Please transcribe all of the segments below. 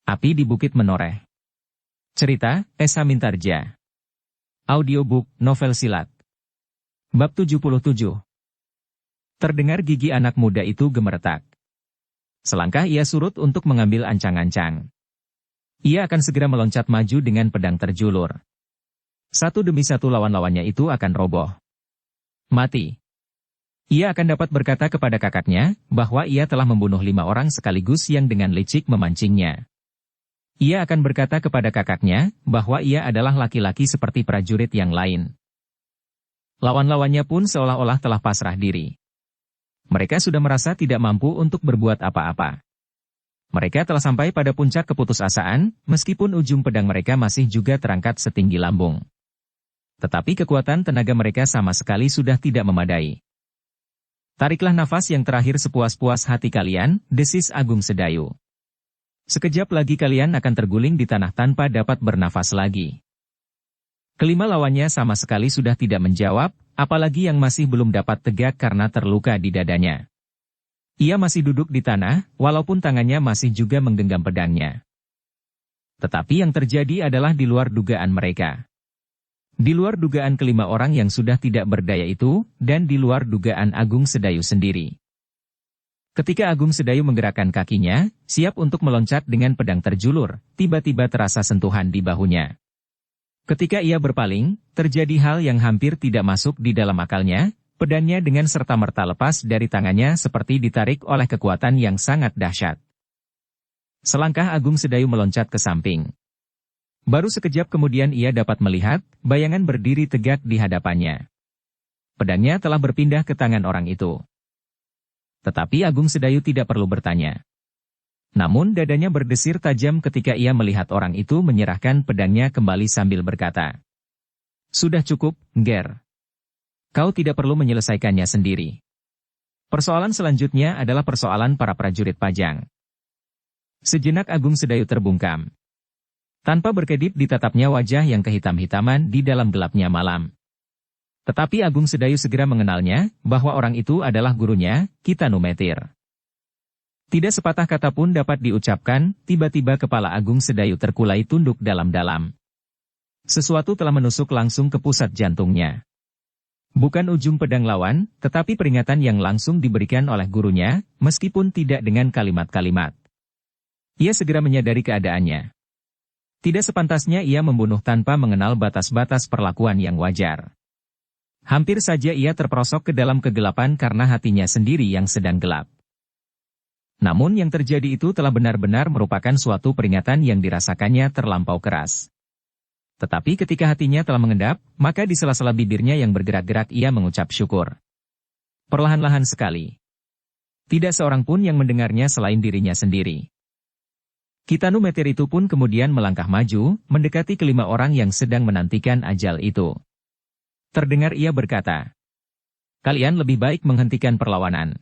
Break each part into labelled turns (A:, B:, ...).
A: Api di Bukit Menoreh. Cerita, Esa Mintarja. Audiobook, novel silat. Bab 77. Terdengar gigi anak muda itu gemeretak. Selangkah ia surut untuk mengambil ancang-ancang. Ia akan segera meloncat maju dengan pedang terjulur. Satu demi satu lawan-lawannya itu akan roboh. Mati. Ia akan dapat berkata kepada kakaknya, bahwa ia telah membunuh 5 orang sekaligus yang dengan licik memancingnya. Ia akan berkata kepada kakaknya, bahwa ia adalah laki-laki seperti prajurit yang lain. Lawan-lawannya pun seolah-olah telah pasrah diri. Mereka sudah merasa tidak mampu untuk berbuat apa-apa. Mereka telah sampai pada puncak keputusasaan, meskipun ujung pedang mereka masih juga terangkat setinggi lambung. Tetapi kekuatan tenaga mereka sama sekali sudah tidak memadai. Tariklah nafas yang terakhir sepuas-puas hati kalian, desis Agung Sedayu. Sekejap lagi kalian akan terguling di tanah tanpa dapat bernafas lagi. Kelima lawannya sama sekali sudah tidak menjawab, apalagi yang masih belum dapat tegak karena terluka di dadanya. Ia masih duduk di tanah, walaupun tangannya masih juga menggenggam pedangnya. Tetapi yang terjadi adalah di luar dugaan mereka. Di luar dugaan kelima orang yang sudah tidak berdaya itu, dan di luar dugaan Agung Sedayu sendiri. Ketika Agung Sedayu menggerakkan kakinya, siap untuk meloncat dengan pedang terjulur, tiba-tiba terasa sentuhan di bahunya. Ketika ia berpaling, terjadi hal yang hampir tidak masuk di dalam akalnya, pedangnya dengan serta-merta lepas dari tangannya seperti ditarik oleh kekuatan yang sangat dahsyat. Selangkah Agung Sedayu meloncat ke samping. Baru sekejap kemudian ia dapat melihat, bayangan berdiri tegak di hadapannya. Pedangnya telah berpindah ke tangan orang itu. Tetapi Agung Sedayu tidak perlu bertanya. Namun dadanya berdesir tajam ketika ia melihat orang itu menyerahkan pedangnya kembali sambil berkata, "Sudah cukup, Nger. Kau tidak perlu menyelesaikannya sendiri. Persoalan selanjutnya adalah persoalan para prajurit Pajang." Sejenak Agung Sedayu terbungkam. Tanpa berkedip ditatapnya wajah yang kehitam-hitaman di dalam gelapnya malam. Tetapi Agung Sedayu segera mengenalnya, bahwa orang itu adalah gurunya, Kitanumetir. Tidak sepatah kata pun dapat diucapkan, tiba-tiba kepala Agung Sedayu terkulai tunduk dalam-dalam. Sesuatu telah menusuk langsung ke pusat jantungnya. Bukan ujung pedang lawan, tetapi peringatan yang langsung diberikan oleh gurunya, meskipun tidak dengan kalimat-kalimat. Ia segera menyadari keadaannya. Tidak sepantasnya ia membunuh tanpa mengenal batas-batas perlakuan yang wajar. Hampir saja ia terperosok ke dalam kegelapan karena hatinya sendiri yang sedang gelap. Namun yang terjadi itu telah benar-benar merupakan suatu peringatan yang dirasakannya terlampau keras. Tetapi ketika hatinya telah mengendap, maka di sela-sela bibirnya yang bergerak-gerak ia mengucap syukur. Perlahan-lahan sekali. Tidak seorang pun yang mendengarnya selain dirinya sendiri. Kitanumetir itu pun kemudian melangkah maju, mendekati kelima orang yang sedang menantikan ajal itu. Terdengar ia berkata, "Kalian lebih baik menghentikan perlawanan.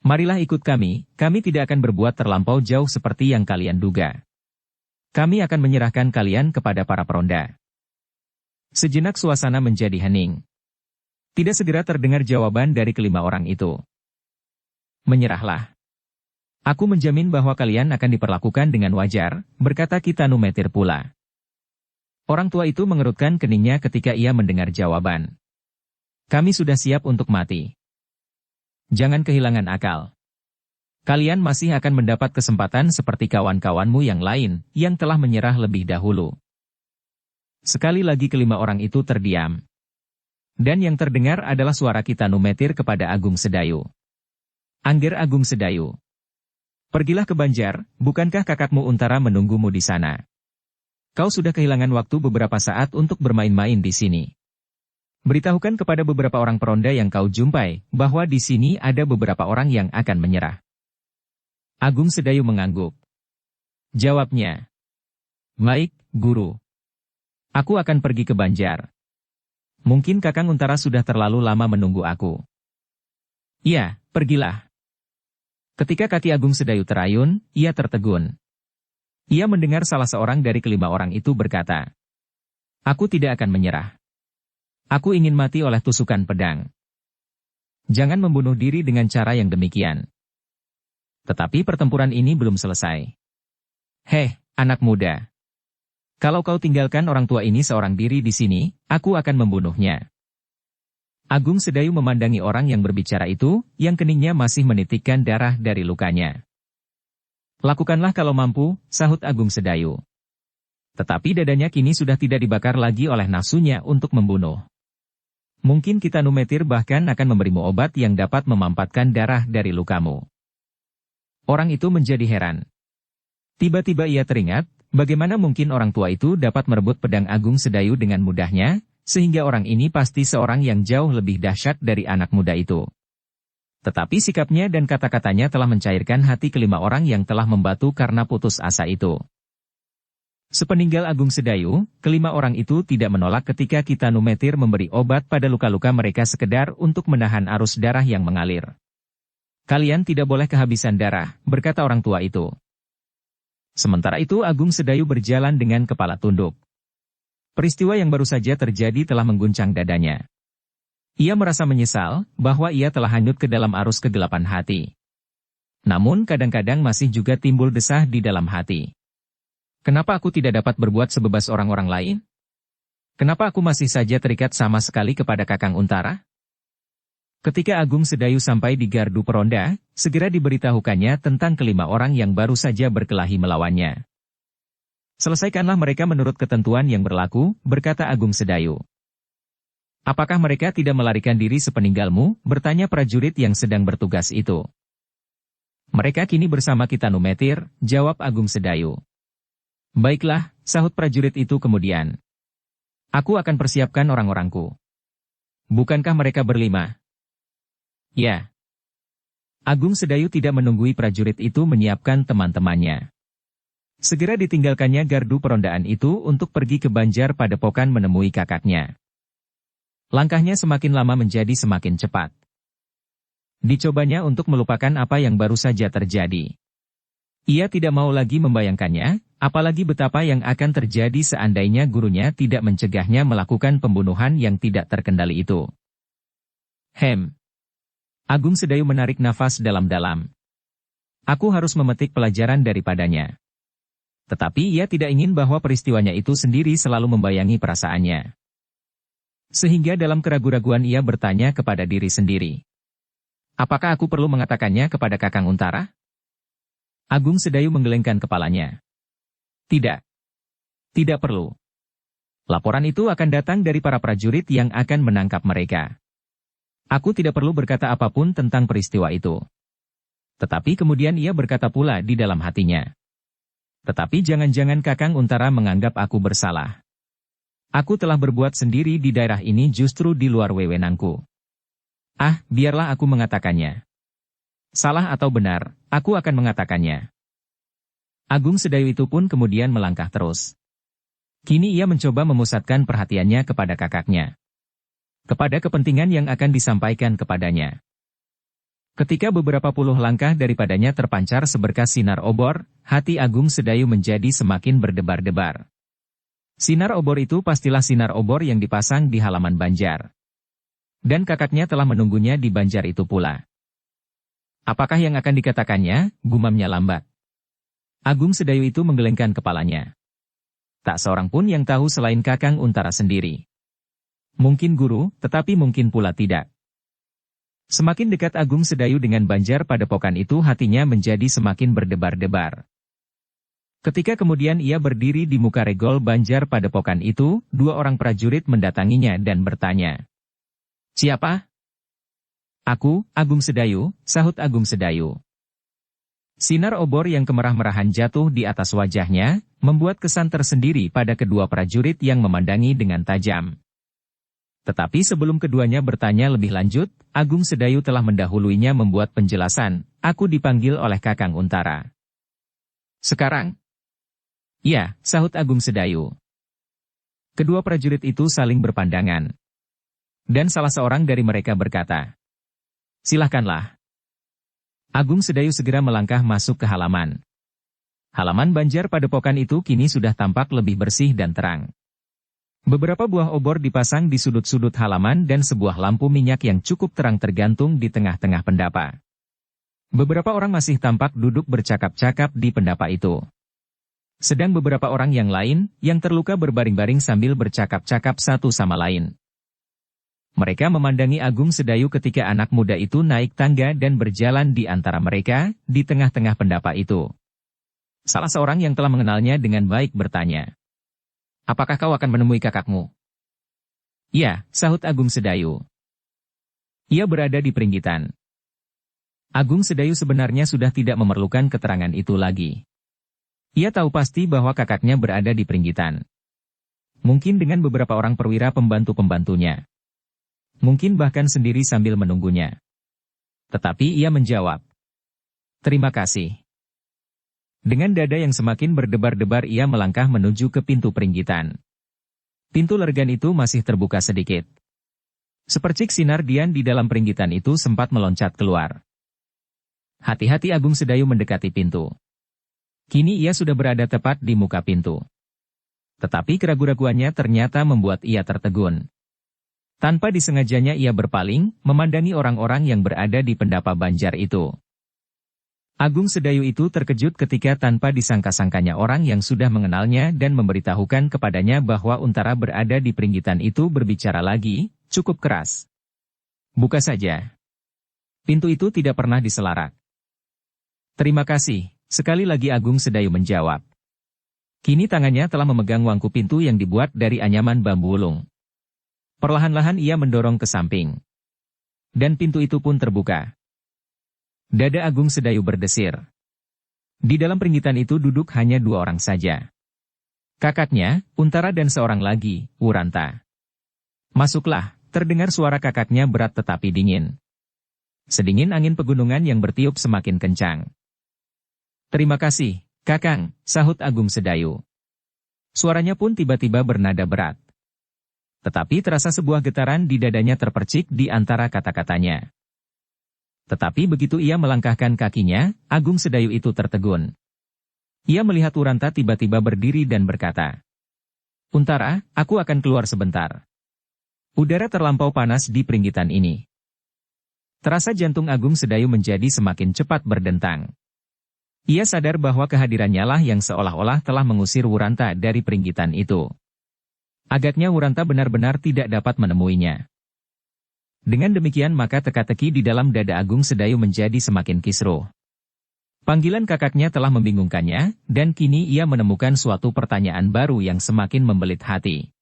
A: Marilah ikut kami tidak akan berbuat terlampau jauh seperti yang kalian duga. Kami akan menyerahkan kalian kepada para peronda." Sejenak suasana menjadi hening. Tidak segera terdengar jawaban dari kelima orang itu. "Menyerahlah. Aku menjamin bahwa kalian akan diperlakukan dengan wajar," berkata Kitanumetir pula. Orang tua itu mengerutkan keningnya ketika ia mendengar jawaban. "Kami sudah siap untuk mati. Jangan kehilangan akal. Kalian masih akan mendapat kesempatan seperti kawan-kawanmu yang lain, yang telah menyerah lebih dahulu." Sekali lagi kelima orang itu terdiam. Dan yang terdengar adalah suara Kitanumetir kepada Agung Sedayu. "Angger Agung Sedayu. Pergilah ke Banjar, bukankah kakakmu Untara menunggumu di sana? Kau sudah kehilangan waktu beberapa saat untuk bermain-main di sini. Beritahukan kepada beberapa orang peronda yang kau jumpai, bahwa di sini ada beberapa orang yang akan menyerah." Agung Sedayu mengangguk. Jawabnya, "Baik, Guru. Aku akan pergi ke Banjar. Mungkin Kakang Untara sudah terlalu lama menunggu aku." "Iya, pergilah." Ketika kaki Agung Sedayu terayun, ia tertegun. Ia mendengar salah seorang dari kelima orang itu berkata, "Aku tidak akan menyerah. Aku ingin mati oleh tusukan pedang." Jangan membunuh diri dengan cara yang demikian. Tetapi pertempuran ini belum selesai. Heh, anak muda. Kalau kau tinggalkan orang tua ini seorang diri di sini, aku akan membunuhnya. Agung Sedayu memandangi orang yang berbicara itu, yang keningnya masih menitikkan darah dari lukanya. Lakukanlah kalau mampu, sahut Agung Sedayu. Tetapi dadanya kini sudah tidak dibakar lagi oleh nafsunya untuk membunuh. Mungkin kita Numetir bahkan akan memberimu obat yang dapat memampatkan darah dari lukamu. Orang itu menjadi heran. Tiba-tiba ia teringat, bagaimana mungkin orang tua itu dapat merebut pedang Agung Sedayu dengan mudahnya, sehingga orang ini pasti seorang yang jauh lebih dahsyat dari anak muda itu. Tetapi sikapnya dan kata-katanya telah mencairkan hati kelima orang yang telah membatu karena putus asa itu. Sepeninggal Agung Sedayu, kelima orang itu tidak menolak ketika kita Numetir memberi obat pada luka-luka mereka sekedar untuk menahan arus darah yang mengalir. Kalian tidak boleh kehabisan darah, berkata orang tua itu. Sementara itu Agung Sedayu berjalan dengan kepala tunduk. Peristiwa yang baru saja terjadi telah mengguncang dadanya. Ia merasa menyesal bahwa ia telah hanyut ke dalam arus kegelapan hati. Namun kadang-kadang masih juga timbul desah di dalam hati. Kenapa aku tidak dapat berbuat sebebas orang-orang lain? Kenapa aku masih saja terikat sama sekali kepada Kakang Untara? Ketika Agung Sedayu sampai di gardu peronda, segera diberitahukannya tentang kelima orang yang baru saja berkelahi melawannya. Selesaikanlah mereka menurut ketentuan yang berlaku, berkata Agung Sedayu. Apakah mereka tidak melarikan diri sepeninggalmu? Bertanya prajurit yang sedang bertugas itu. Mereka kini bersama kita Numetir, jawab Agung Sedayu. Baiklah, sahut prajurit itu kemudian. Aku akan persiapkan orang-orangku. Bukankah mereka berlima? Ya. Agung Sedayu tidak menunggui prajurit itu menyiapkan teman-temannya. Segera ditinggalkannya gardu perondaan itu untuk pergi ke Banjar Padepokan menemui kakaknya. Langkahnya semakin lama menjadi semakin cepat. Dicobanya untuk melupakan apa yang baru saja terjadi. Ia tidak mau lagi membayangkannya, apalagi betapa yang akan terjadi seandainya gurunya tidak mencegahnya melakukan pembunuhan yang tidak terkendali itu. Agung Sedayu menarik nafas dalam-dalam. Aku harus memetik pelajaran daripadanya. Tetapi ia tidak ingin bahwa peristiwanya itu sendiri selalu membayangi perasaannya. Sehingga dalam keraguan-raguan ia bertanya kepada diri sendiri. Apakah aku perlu mengatakannya kepada Kakang Untara? Agung Sedayu menggelengkan kepalanya. Tidak. Tidak perlu. Laporan itu akan datang dari para prajurit yang akan menangkap mereka. Aku tidak perlu berkata apapun tentang peristiwa itu. Tetapi kemudian ia berkata pula di dalam hatinya. Tetapi jangan-jangan Kakang Untara menganggap aku bersalah. Aku telah berbuat sendiri di daerah ini justru di luar wewenangku. Biarlah aku mengatakannya. Salah atau benar, aku akan mengatakannya. Agung Sedayu itu pun kemudian melangkah terus. Kini ia mencoba memusatkan perhatiannya kepada kakaknya. Kepada kepentingan yang akan disampaikan kepadanya. Ketika beberapa puluh langkah daripadanya terpancar seberkas sinar obor, hati Agung Sedayu menjadi semakin berdebar-debar. Sinar obor itu pastilah sinar obor yang dipasang di halaman Banjar. Dan kakaknya telah menunggunya di Banjar itu pula. Apakah yang akan dikatakannya? Gumamnya lambat. Agung Sedayu itu menggelengkan kepalanya. Tak seorang pun yang tahu selain Kakang Untara sendiri. Mungkin guru, tetapi mungkin pula tidak. Semakin dekat Agung Sedayu dengan Banjar Padepokan itu hatinya menjadi semakin berdebar-debar. Ketika kemudian ia berdiri di muka regol Banjar Padepokan itu, dua orang prajurit mendatanginya dan bertanya. Siapa? Aku, Agung Sedayu, sahut Agung Sedayu. Sinar obor yang kemerah-merahan jatuh di atas wajahnya, membuat kesan tersendiri pada kedua prajurit yang memandangi dengan tajam. Tetapi sebelum keduanya bertanya lebih lanjut, Agung Sedayu telah mendahuluinya membuat penjelasan, aku dipanggil oleh Kakang Untara. Sekarang? Ya, sahut Agung Sedayu. Kedua prajurit itu saling berpandangan. Dan salah seorang dari mereka berkata, silahkanlah. Agung Sedayu segera melangkah masuk ke halaman. Halaman Banjar Padepokan itu kini sudah tampak lebih bersih dan terang. Beberapa buah obor dipasang di sudut-sudut halaman dan sebuah lampu minyak yang cukup terang tergantung di tengah-tengah pendapa. Beberapa orang masih tampak duduk bercakap-cakap di pendapa itu. Sedang beberapa orang yang lain, yang terluka berbaring-baring sambil bercakap-cakap satu sama lain. Mereka memandangi Agung Sedayu ketika anak muda itu naik tangga dan berjalan di antara mereka, di tengah-tengah pendapa itu. Salah seorang yang telah mengenalnya dengan baik bertanya, "Apakah kau akan menemui kakakmu?" "Ya," sahut Agung Sedayu. "Ia berada di Pringgitan." Agung Sedayu sebenarnya sudah tidak memerlukan keterangan itu lagi. Ia tahu pasti bahwa kakaknya berada di Pringgitan. Mungkin dengan beberapa orang perwira pembantu-pembantunya. Mungkin bahkan sendiri sambil menunggunya. Tetapi ia menjawab, "Terima kasih." Dengan dada yang semakin berdebar-debar ia melangkah menuju ke pintu Pringgitan. Pintu lergan itu masih terbuka sedikit. Sepercik sinar dian di dalam Pringgitan itu sempat meloncat keluar. Hati-hati Agung Sedayu mendekati pintu. Kini ia sudah berada tepat di muka pintu. Tetapi keraguan-raguannya ternyata membuat ia tertegun. Tanpa disengajanya ia berpaling, memandangi orang-orang yang berada di pendapa banjar itu. Agung Sedayu itu terkejut ketika tanpa disangka-sangkanya orang yang sudah mengenalnya dan memberitahukan kepadanya bahwa Untara berada di Pringgitan itu berbicara lagi, cukup keras. "Buka saja." Pintu itu tidak pernah diselarak. "Terima kasih," sekali lagi Agung Sedayu menjawab. Kini tangannya telah memegang wangku pintu yang dibuat dari anyaman bambu ulung. Perlahan-lahan ia mendorong ke samping. Dan pintu itu pun terbuka. Dada Agung Sedayu berdesir. Di dalam Pringgitan itu duduk hanya 2 orang saja. Kakaknya, Untara dan seorang lagi, Wuranta. "Masuklah," terdengar suara kakaknya berat tetapi dingin. Sedingin angin pegunungan yang bertiup semakin kencang. "Terima kasih, Kakang," sahut Agung Sedayu. Suaranya pun tiba-tiba bernada berat. Tetapi terasa sebuah getaran di dadanya terpercik di antara kata-katanya. Tetapi begitu ia melangkahkan kakinya, Agung Sedayu itu tertegun. Ia melihat Wuranta tiba-tiba berdiri dan berkata, "Untara, aku akan keluar sebentar. Udara terlampau panas di Pringgitan ini." Terasa jantung Agung Sedayu menjadi semakin cepat berdentang. Ia sadar bahwa kehadirannya lah yang seolah-olah telah mengusir Wuranta dari Pringgitan itu. Agaknya Wuranta benar-benar tidak dapat menemuinya. Dengan demikian maka teka-teki di dalam dada Agung Sedayu menjadi semakin kisruh. Panggilan kakaknya telah membingungkannya, dan kini ia menemukan suatu pertanyaan baru yang semakin membelit hati.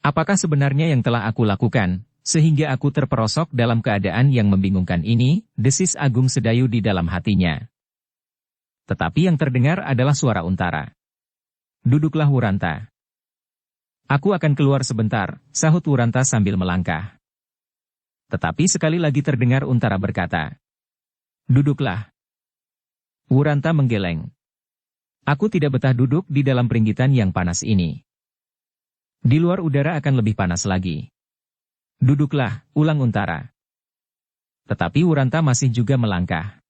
A: "Apakah sebenarnya yang telah aku lakukan, sehingga aku terperosok dalam keadaan yang membingungkan ini?" desis Agung Sedayu di dalam hatinya. Tetapi yang terdengar adalah suara Untara. "Duduklah Wuranta." "Aku akan keluar sebentar," sahut Wuranta sambil melangkah. Tetapi sekali lagi terdengar Untara berkata, "Duduklah." Wuranta menggeleng. "Aku tidak betah duduk di dalam Pringgitan yang panas ini. Di luar udara akan lebih panas lagi." "Duduklah," ulang Untara. Tetapi Wuranta masih juga melangkah.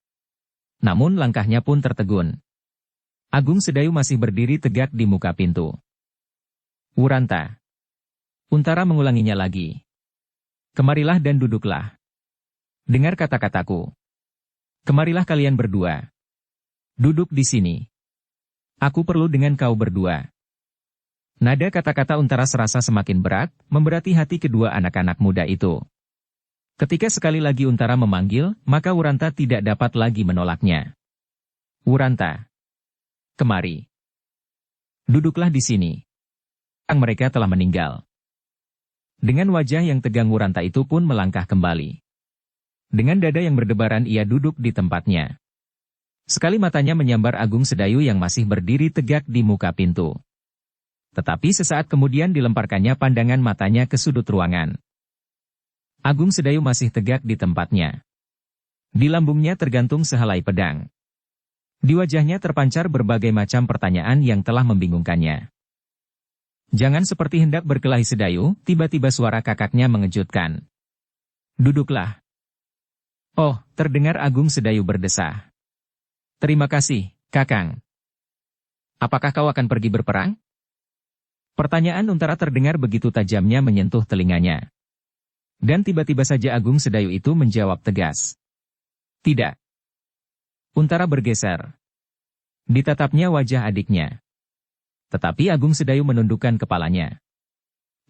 A: Namun langkahnya pun tertegun. Agung Sedayu masih berdiri tegak di muka pintu. "Wuranta." Untara mengulanginya lagi. "Kemarilah dan duduklah. Dengar kata-kataku. Kemarilah kalian berdua. Duduk di sini. Aku perlu dengan kau berdua." Nada kata-kata Untara serasa semakin berat, memberati hati kedua anak-anak muda itu. Ketika sekali lagi Untara memanggil, maka Wuranta tidak dapat lagi menolaknya. "Wuranta. Kemari. Duduklah di sini. Mereka telah meninggal." Dengan wajah yang tegang Wuranta itu pun melangkah kembali. Dengan dada yang berdebaran ia duduk di tempatnya. Sekali matanya menyambar Agung Sedayu yang masih berdiri tegak di muka pintu. Tetapi sesaat kemudian dilemparkannya pandangan matanya ke sudut ruangan. Agung Sedayu masih tegak di tempatnya. Di lambungnya tergantung sehelai pedang. Di wajahnya terpancar berbagai macam pertanyaan yang telah membingungkannya. Jangan seperti hendak berkelahi Sedayu, tiba-tiba suara kakaknya mengejutkan. "Duduklah." "Oh," terdengar Agung Sedayu berdesah. "Terima kasih, Kakang." "Apakah kau akan pergi berperang?" Pertanyaan Untara terdengar begitu tajamnya menyentuh telinganya. Dan tiba-tiba saja Agung Sedayu itu menjawab tegas. "Tidak." Untara bergeser. Ditatapnya wajah adiknya. Tetapi Agung Sedayu menundukkan kepalanya.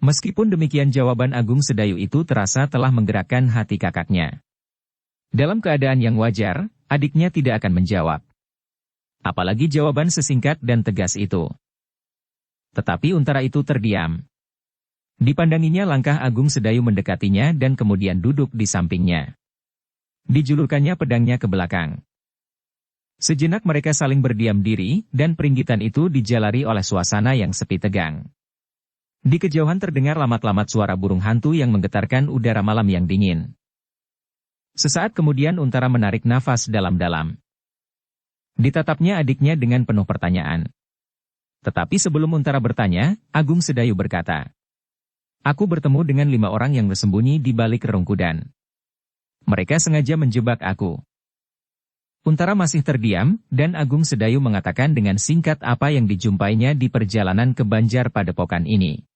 A: Meskipun demikian jawaban Agung Sedayu itu terasa telah menggerakkan hati kakaknya. Dalam keadaan yang wajar, adiknya tidak akan menjawab. Apalagi jawaban sesingkat dan tegas itu. Tetapi Untara itu terdiam. Dipandanginya langkah Agung Sedayu mendekatinya dan kemudian duduk di sampingnya. Dijulurkannya pedangnya ke belakang. Sejenak mereka saling berdiam diri, dan peringgitan itu dijalari oleh suasana yang sepi tegang. Di kejauhan terdengar lamat-lamat suara burung hantu yang menggetarkan udara malam yang dingin. Sesaat kemudian Untara menarik nafas dalam-dalam. Ditatapnya adiknya dengan penuh pertanyaan. Tetapi sebelum Untara bertanya, Agung Sedayu berkata, "Aku bertemu dengan 5 orang yang bersembunyi di balik rerungkudan. Mereka sengaja menjebak aku." Untara masih terdiam, dan Agung Sedayu mengatakan dengan singkat apa yang dijumpainya di perjalanan ke Banjar Padepokan ini.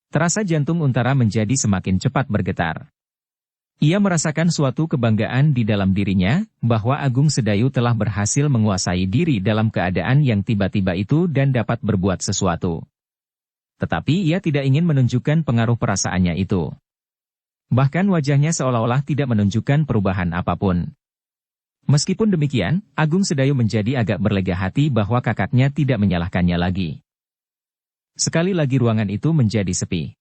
A: Terasa jantung Untara menjadi semakin cepat bergetar. Ia merasakan suatu kebanggaan di dalam dirinya, bahwa Agung Sedayu telah berhasil menguasai diri dalam keadaan yang tiba-tiba itu dan dapat berbuat sesuatu. Tetapi ia tidak ingin menunjukkan pengaruh perasaannya itu. Bahkan wajahnya seolah-olah tidak menunjukkan perubahan apapun. Meskipun demikian, Agung Sedayu menjadi agak berlega hati bahwa kakaknya tidak menyalahkannya lagi. Sekali lagi ruangan itu menjadi sepi.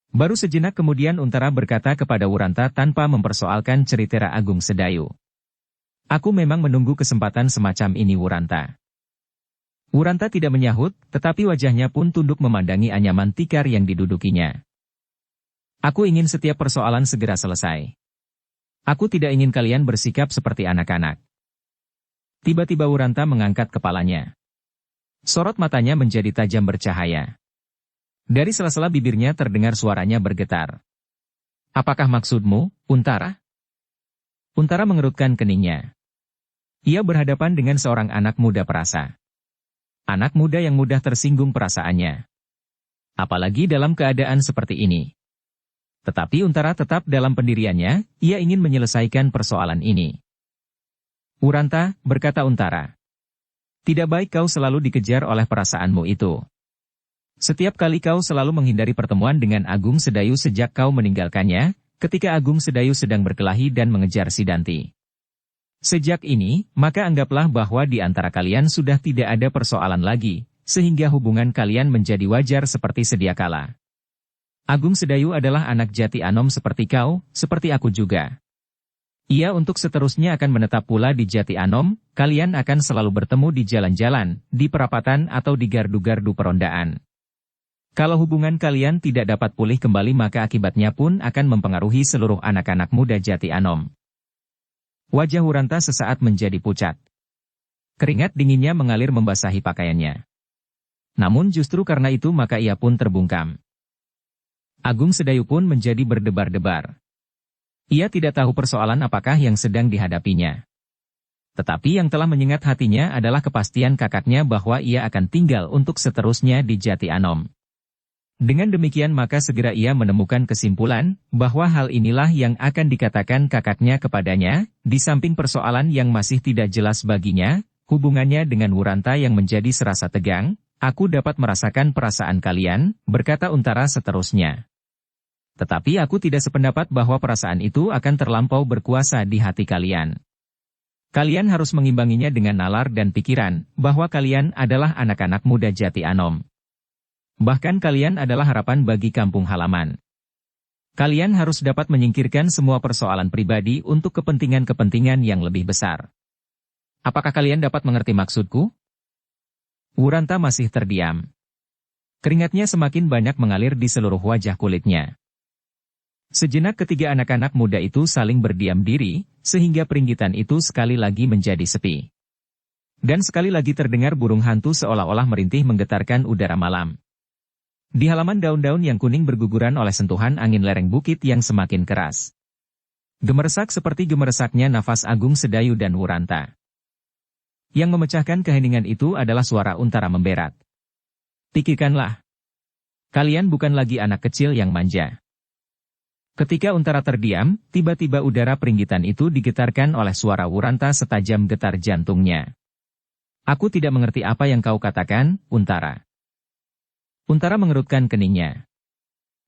A: Baru sejenak kemudian Untara berkata kepada Wuranta tanpa mempersoalkan cerita Agung Sedayu. "Aku memang menunggu kesempatan semacam ini, Wuranta." Wuranta tidak menyahut, tetapi wajahnya pun tunduk memandangi anyaman tikar yang didudukinya. "Aku ingin setiap persoalan segera selesai. Aku tidak ingin kalian bersikap seperti anak-anak." Tiba-tiba Wuranta mengangkat kepalanya. Sorot matanya menjadi tajam bercahaya. Dari sela-sela bibirnya terdengar suaranya bergetar. "Apakah maksudmu, Untara?" Untara mengerutkan keningnya. Ia berhadapan dengan seorang anak muda perasa. Anak muda yang mudah tersinggung perasaannya. Apalagi dalam keadaan seperti ini. Tetapi Untara tetap dalam pendiriannya, ia ingin menyelesaikan persoalan ini. "Wuranta," berkata Untara. "Tidak baik kau selalu dikejar oleh perasaanmu itu. Setiap kali kau selalu menghindari pertemuan dengan Agung Sedayu sejak kau meninggalkannya, ketika Agung Sedayu sedang berkelahi dan mengejar Sidanti. Sejak ini, maka anggaplah bahwa di antara kalian sudah tidak ada persoalan lagi, sehingga hubungan kalian menjadi wajar seperti sedia kala. Agung Sedayu adalah anak Jati Anom seperti kau, seperti aku juga. Ia untuk seterusnya akan menetap pula di Jati Anom, kalian akan selalu bertemu di jalan-jalan, di perapatan atau di gardu-gardu perondaan. Kalau hubungan kalian tidak dapat pulih kembali maka akibatnya pun akan mempengaruhi seluruh anak-anak muda Jati Anom." Wajah Wuranta sesaat menjadi pucat. Keringat dinginnya mengalir membasahi pakaiannya. Namun justru karena itu maka ia pun terbungkam. Agung Sedayu pun menjadi berdebar-debar. Ia tidak tahu persoalan apakah yang sedang dihadapinya. Tetapi yang telah menyengat hatinya adalah kepastian kakaknya bahwa ia akan tinggal untuk seterusnya di Jati Anom. Dengan demikian maka segera ia menemukan kesimpulan, bahwa hal inilah yang akan dikatakan kakaknya kepadanya, di samping persoalan yang masih tidak jelas baginya, hubungannya dengan Wuranta yang menjadi serasa tegang. "Aku dapat merasakan perasaan kalian," berkata Untara seterusnya. "Tetapi aku tidak sependapat bahwa perasaan itu akan terlampau berkuasa di hati kalian. Kalian harus mengimbanginya dengan nalar dan pikiran, bahwa kalian adalah anak-anak muda Jati Anom. Bahkan kalian adalah harapan bagi kampung halaman. Kalian harus dapat menyingkirkan semua persoalan pribadi untuk kepentingan-kepentingan yang lebih besar. Apakah kalian dapat mengerti maksudku?" Wuranta masih terdiam. Keringatnya semakin banyak mengalir di seluruh wajah kulitnya. Sejenak ketiga anak-anak muda itu saling berdiam diri, sehingga peringgitan itu sekali lagi menjadi sepi. Dan sekali lagi terdengar burung hantu seolah-olah merintih menggetarkan udara malam. Di halaman daun-daun yang kuning berguguran oleh sentuhan angin lereng bukit yang semakin keras. Gemersak seperti gemeresaknya nafas Agung Sedayu dan Wuranta. Yang memecahkan keheningan itu adalah suara Untara memberat. "Pikirkanlah. Kalian bukan lagi anak kecil yang manja." Ketika Untara terdiam, tiba-tiba udara peringgitan itu digetarkan oleh suara Wuranta setajam getar jantungnya. Aku tidak mengerti apa yang kau katakan, Untara. Untara mengerutkan keningnya.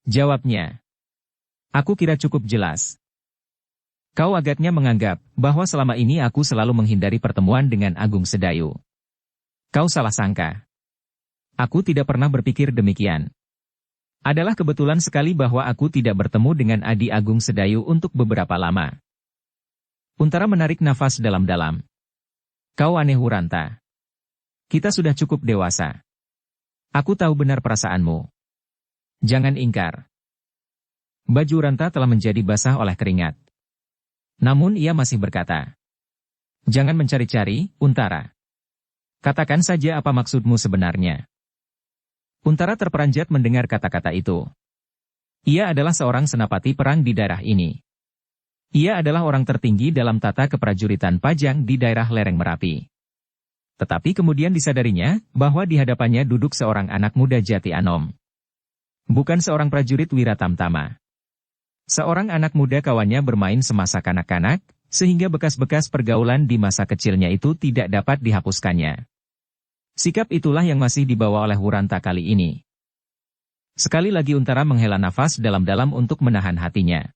A: Jawabnya. Aku kira cukup jelas. Kau agaknya menganggap bahwa selama ini aku selalu menghindari pertemuan dengan Agung Sedayu. Kau salah sangka. Aku tidak pernah berpikir demikian. Adalah kebetulan sekali bahwa aku tidak bertemu dengan Adi Agung Sedayu untuk beberapa lama. Untara menarik nafas dalam-dalam. Kau aneh, Wuranta. Kita sudah cukup dewasa. Aku tahu benar perasaanmu. Jangan ingkar. Baju Wuranta telah menjadi basah oleh keringat. Namun ia masih berkata, "Jangan mencari-cari, Untara. Katakan saja apa maksudmu sebenarnya." Untara terperanjat mendengar kata-kata itu. Ia adalah seorang senapati perang di daerah ini. Ia adalah orang tertinggi dalam tata keprajuritan Pajang di daerah lereng Merapi. Tetapi kemudian disadarinya bahwa di hadapannya duduk seorang anak muda Jati Anom. Bukan seorang prajurit Wiratamtama. Seorang anak muda kawannya bermain semasa kanak-kanak, sehingga bekas-bekas pergaulan di masa kecilnya itu tidak dapat dihapuskannya. Sikap itulah yang masih dibawa oleh Wuranta kali ini. Sekali lagi Untara menghela nafas dalam-dalam untuk menahan hatinya.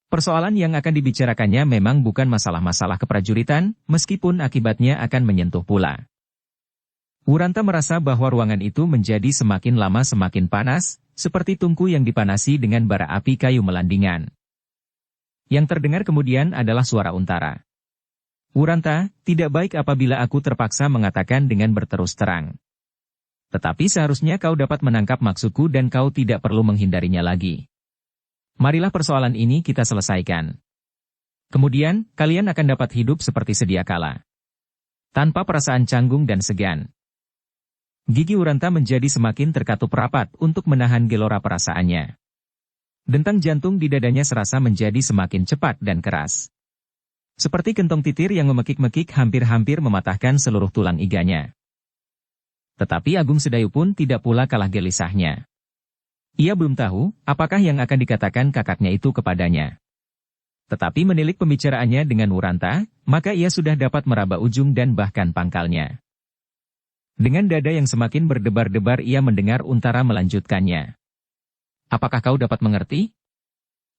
A: Persoalan yang akan dibicarakannya memang bukan masalah-masalah keprajuritan, meskipun akibatnya akan menyentuh pula. Wuranta merasa bahwa ruangan itu menjadi semakin lama semakin panas, seperti tungku yang dipanasi dengan bara api kayu melandingan. Yang terdengar kemudian adalah suara Untara. "Wuranta, tidak baik apabila aku terpaksa mengatakan dengan berterus terang. Tetapi seharusnya kau dapat menangkap maksudku dan kau tidak perlu menghindarinya lagi. Marilah persoalan ini kita selesaikan. Kemudian, kalian akan dapat hidup seperti sedia kala. Tanpa perasaan canggung dan segan." Gigi Wuranta menjadi semakin terkatup rapat untuk menahan gelora perasaannya. Dentang jantung di dadanya serasa menjadi semakin cepat dan keras. Seperti kentong titir yang memekik-mekik hampir-hampir mematahkan seluruh tulang iganya. Tetapi Agung Sedayu pun tidak pula kalah gelisahnya. Ia belum tahu apakah yang akan dikatakan kakaknya itu kepadanya. Tetapi menilik pembicaraannya dengan Wuranta, maka ia sudah dapat meraba ujung dan bahkan pangkalnya. Dengan dada yang semakin berdebar-debar ia mendengar Untara melanjutkannya. "Apakah kau dapat mengerti?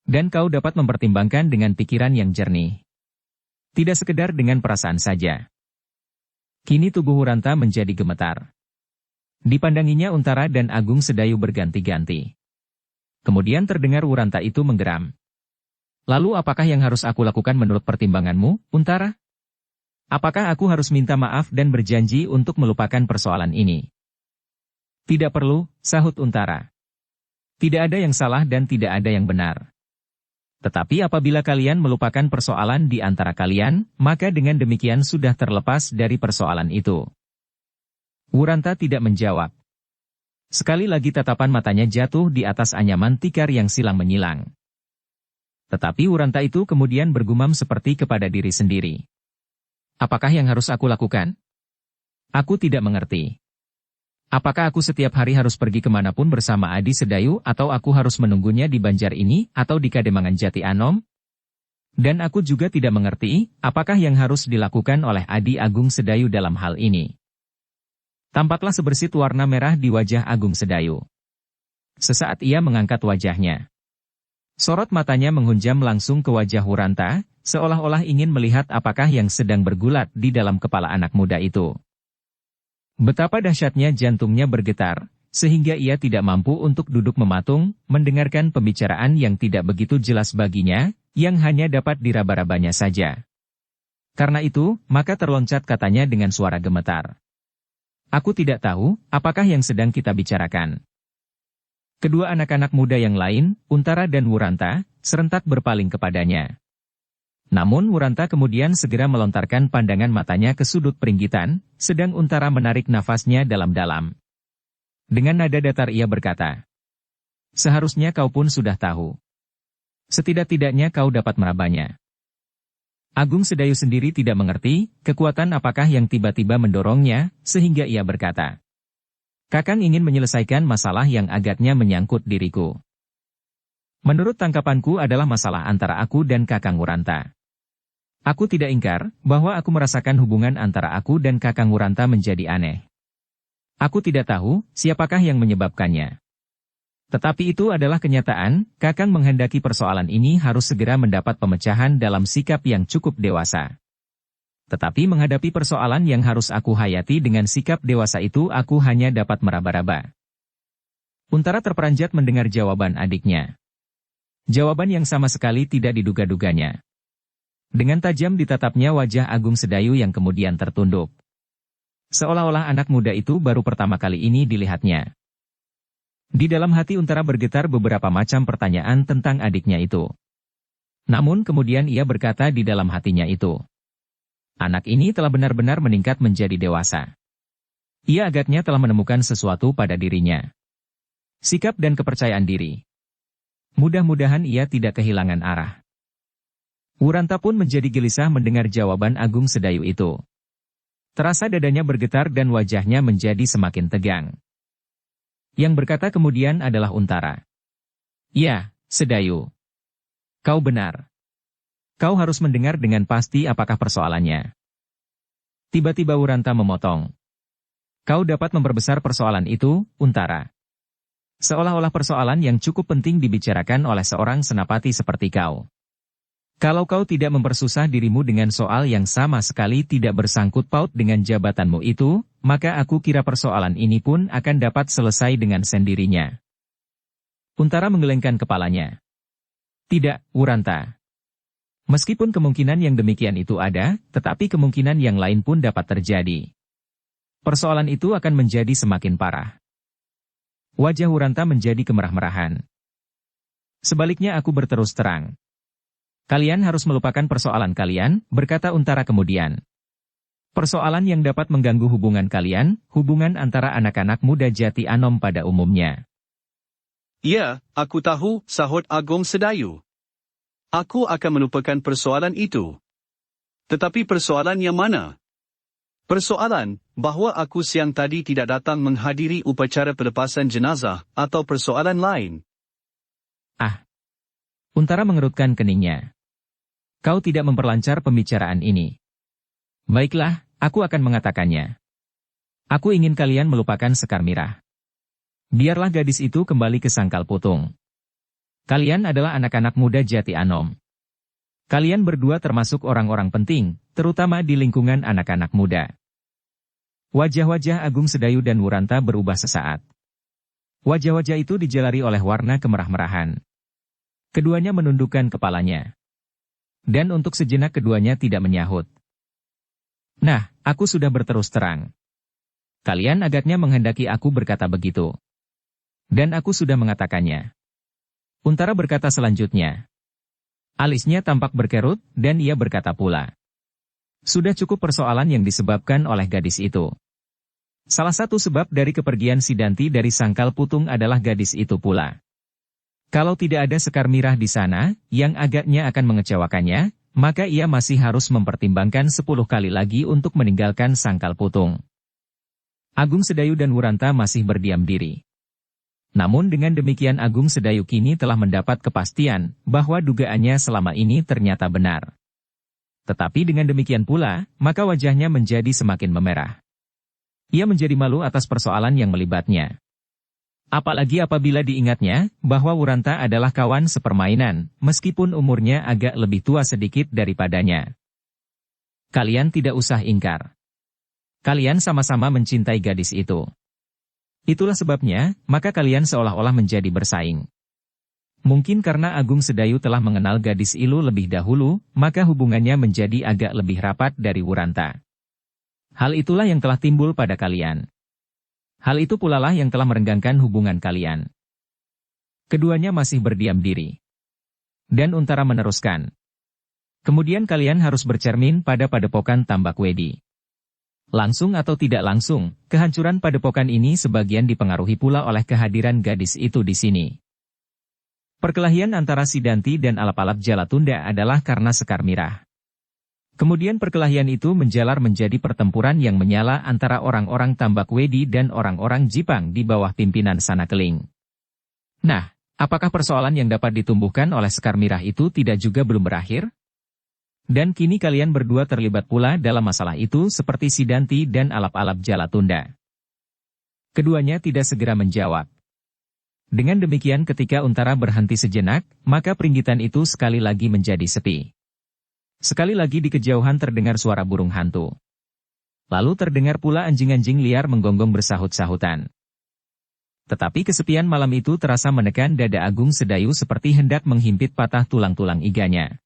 A: Dan kau dapat mempertimbangkan dengan pikiran yang jernih. Tidak sekedar dengan perasaan saja." Kini tubuh Wuranta menjadi gemetar. Dipandanginya Untara dan Agung Sedayu berganti-ganti. Kemudian terdengar Wuranta itu menggeram. "Lalu apakah yang harus aku lakukan menurut pertimbanganmu, Untara? Apakah aku harus minta maaf dan berjanji untuk melupakan persoalan ini?" "Tidak perlu," sahut Untara. "Tidak ada yang salah dan tidak ada yang benar. Tetapi apabila kalian melupakan persoalan di antara kalian, maka dengan demikian sudah terlepas dari persoalan itu." Wuranta tidak menjawab. Sekali lagi tatapan matanya jatuh di atas anyaman tikar yang silang menyilang. Tetapi Wuranta itu kemudian bergumam seperti kepada diri sendiri. "Apakah yang harus aku lakukan? Aku tidak mengerti. Apakah aku setiap hari harus pergi kemanapun bersama Adi Sedayu atau aku harus menunggunya di Banjar ini atau di Kademangan Jati Anom? Dan aku juga tidak mengerti apakah yang harus dilakukan oleh Adi Agung Sedayu dalam hal ini." Tampaklah sebersit warna merah di wajah Agung Sedayu. Sesaat ia mengangkat wajahnya. Sorot matanya menghunjam langsung ke wajah Wuranta, seolah-olah ingin melihat apakah yang sedang bergulat di dalam kepala anak muda itu. Betapa dahsyatnya jantungnya bergetar, sehingga ia tidak mampu untuk duduk mematung, mendengarkan pembicaraan yang tidak begitu jelas baginya, yang hanya dapat diraba-rabanya saja. Karena itu, maka terloncat katanya dengan suara gemetar. "Aku tidak tahu, apakah yang sedang kita bicarakan." Kedua anak-anak muda yang lain, Untara dan Wuranta, serentak berpaling kepadanya. Namun Wuranta kemudian segera melontarkan pandangan matanya ke sudut peringgitan, sedang Untara menarik nafasnya dalam-dalam. Dengan nada datar ia berkata, "Seharusnya kau pun sudah tahu. Setidak-tidaknya kau dapat merabanya." Agung Sedayu sendiri tidak mengerti kekuatan apakah yang tiba-tiba mendorongnya, sehingga ia berkata, "Kakang ingin menyelesaikan masalah yang agaknya menyangkut diriku. Menurut tangkapanku adalah masalah antara aku dan Kakang Wuranta. Aku tidak ingkar bahwa aku merasakan hubungan antara aku dan Kakang Wuranta menjadi aneh. Aku tidak tahu siapakah yang menyebabkannya. Tetapi itu adalah kenyataan, Kakang menghendaki persoalan ini harus segera mendapat pemecahan dalam sikap yang cukup dewasa. Tetapi menghadapi persoalan yang harus aku hayati dengan sikap dewasa itu aku hanya dapat meraba-raba. Untara terperanjat mendengar jawaban adiknya. Jawaban yang sama sekali tidak diduga-duganya. Dengan tajam ditatapnya wajah Agung Sedayu yang kemudian tertunduk. Seolah-olah anak muda itu baru pertama kali ini dilihatnya. Di dalam hati Untara bergetar beberapa macam pertanyaan tentang adiknya itu. Namun kemudian ia berkata di dalam hatinya itu. Anak ini telah benar-benar meningkat menjadi dewasa. Ia agaknya telah menemukan sesuatu pada dirinya. Sikap dan kepercayaan diri. Mudah-mudahan ia tidak kehilangan arah. Wuranta pun menjadi gelisah mendengar jawaban Agung Sedayu itu. Terasa dadanya bergetar dan wajahnya menjadi semakin tegang. Yang berkata kemudian adalah Untara. Ya, Sedayu. Kau benar. Kau harus mendengar dengan pasti apakah persoalannya. Tiba-tiba Wuranta memotong. Kau dapat memperbesar persoalan itu, Untara. Seolah-olah persoalan yang cukup penting dibicarakan oleh seorang senapati seperti kau. Kalau kau tidak mempersusah dirimu dengan soal yang sama sekali tidak bersangkut paut dengan jabatanmu itu, maka aku kira persoalan ini pun akan dapat selesai dengan sendirinya. Untara menggelengkan kepalanya. Tidak, Wuranta. Meskipun kemungkinan yang demikian itu ada, tetapi kemungkinan yang lain pun dapat terjadi. Persoalan itu akan menjadi semakin parah. Wajah Wuranta menjadi kemerah-merahan. Sebaliknya aku berterus terang. Kalian harus melupakan persoalan kalian, berkata Untara kemudian. Persoalan yang dapat mengganggu hubungan kalian, hubungan antara anak-anak muda Jati Anom pada umumnya.
B: Ya, aku tahu, sahut Agung Sedayu. Aku akan melupakan persoalan itu. Tetapi persoalan yang mana? Persoalan, bahawa aku siang tadi tidak datang menghadiri upacara pelepasan jenazah, atau persoalan lain.
A: Untara mengerutkan keningnya. Kau tidak memperlancar pembicaraan ini. Baiklah, aku akan mengatakannya. Aku ingin kalian melupakan Sekar Mirah. Biarlah gadis itu kembali ke Sangkal Putung. Kalian adalah anak-anak muda Jati Anom. Kalian berdua termasuk orang-orang penting, terutama di lingkungan anak-anak muda. Wajah-wajah Agung Sedayu dan Wuranta berubah sesaat. Wajah-wajah itu dijalari oleh warna kemerah-merahan. Keduanya menundukkan kepalanya. Dan untuk sejenak keduanya tidak menyahut. Nah, aku sudah berterus terang. Kalian agaknya menghendaki aku berkata begitu. Dan aku sudah mengatakannya. Untara berkata selanjutnya. Alisnya tampak berkerut, dan ia berkata pula. Sudah cukup persoalan yang disebabkan oleh gadis itu. Salah satu sebab dari kepergian Sidanti dari Sangkal Putung adalah gadis itu pula. Kalau tidak ada Sekar Mirah di sana, yang agaknya akan mengecewakannya, maka ia masih harus mempertimbangkan 10 kali lagi untuk meninggalkan Sangkal Putung. Agung Sedayu dan Wuranta masih berdiam diri. Namun dengan demikian Agung Sedayu kini telah mendapat kepastian bahwa dugaannya selama ini ternyata benar. Tetapi dengan demikian pula, maka wajahnya menjadi semakin memerah. Ia menjadi malu atas persoalan yang melibatnya. Apalagi apabila diingatnya bahwa Wuranta adalah kawan sepermainan, meskipun umurnya agak lebih tua sedikit daripadanya. Kalian tidak usah ingkar. Kalian sama-sama mencintai gadis itu. Itulah sebabnya, maka kalian seolah-olah menjadi bersaing. Mungkin karena Agung Sedayu telah mengenal gadis Ilu lebih dahulu, maka hubungannya menjadi agak lebih rapat dari Wuranta. Hal itulah yang telah timbul pada kalian. Hal itu pula lah yang telah merenggangkan hubungan kalian. Keduanya masih berdiam diri. Dan Untara meneruskan. Kemudian kalian harus bercermin pada padepokan Tambak Wedi. Langsung atau tidak langsung, kehancuran padepokan ini sebagian dipengaruhi pula oleh kehadiran gadis itu di sini. Perkelahian antara Sidanti dan alap-alap Jalatunda adalah karena Sekar Mirah. Kemudian perkelahian itu menjalar menjadi pertempuran yang menyala antara orang-orang Tambak Wedi dan orang-orang Jipang di bawah pimpinan Sanakeling. Nah, apakah persoalan yang dapat ditumbuhkan oleh Sekar Mirah itu tidak juga belum berakhir? Dan kini kalian berdua terlibat pula dalam masalah itu seperti Sidanti dan alap-alap Jalatunda. Keduanya tidak segera menjawab. Dengan demikian ketika Untara berhenti sejenak, maka peringgitan itu sekali lagi menjadi sepi. Sekali lagi di kejauhan terdengar suara burung hantu. Lalu terdengar pula anjing-anjing liar menggonggong bersahut-sahutan. Tetapi kesepian malam itu terasa menekan dada Agung Sedayu seperti hendak menghimpit patah tulang-tulang iganya.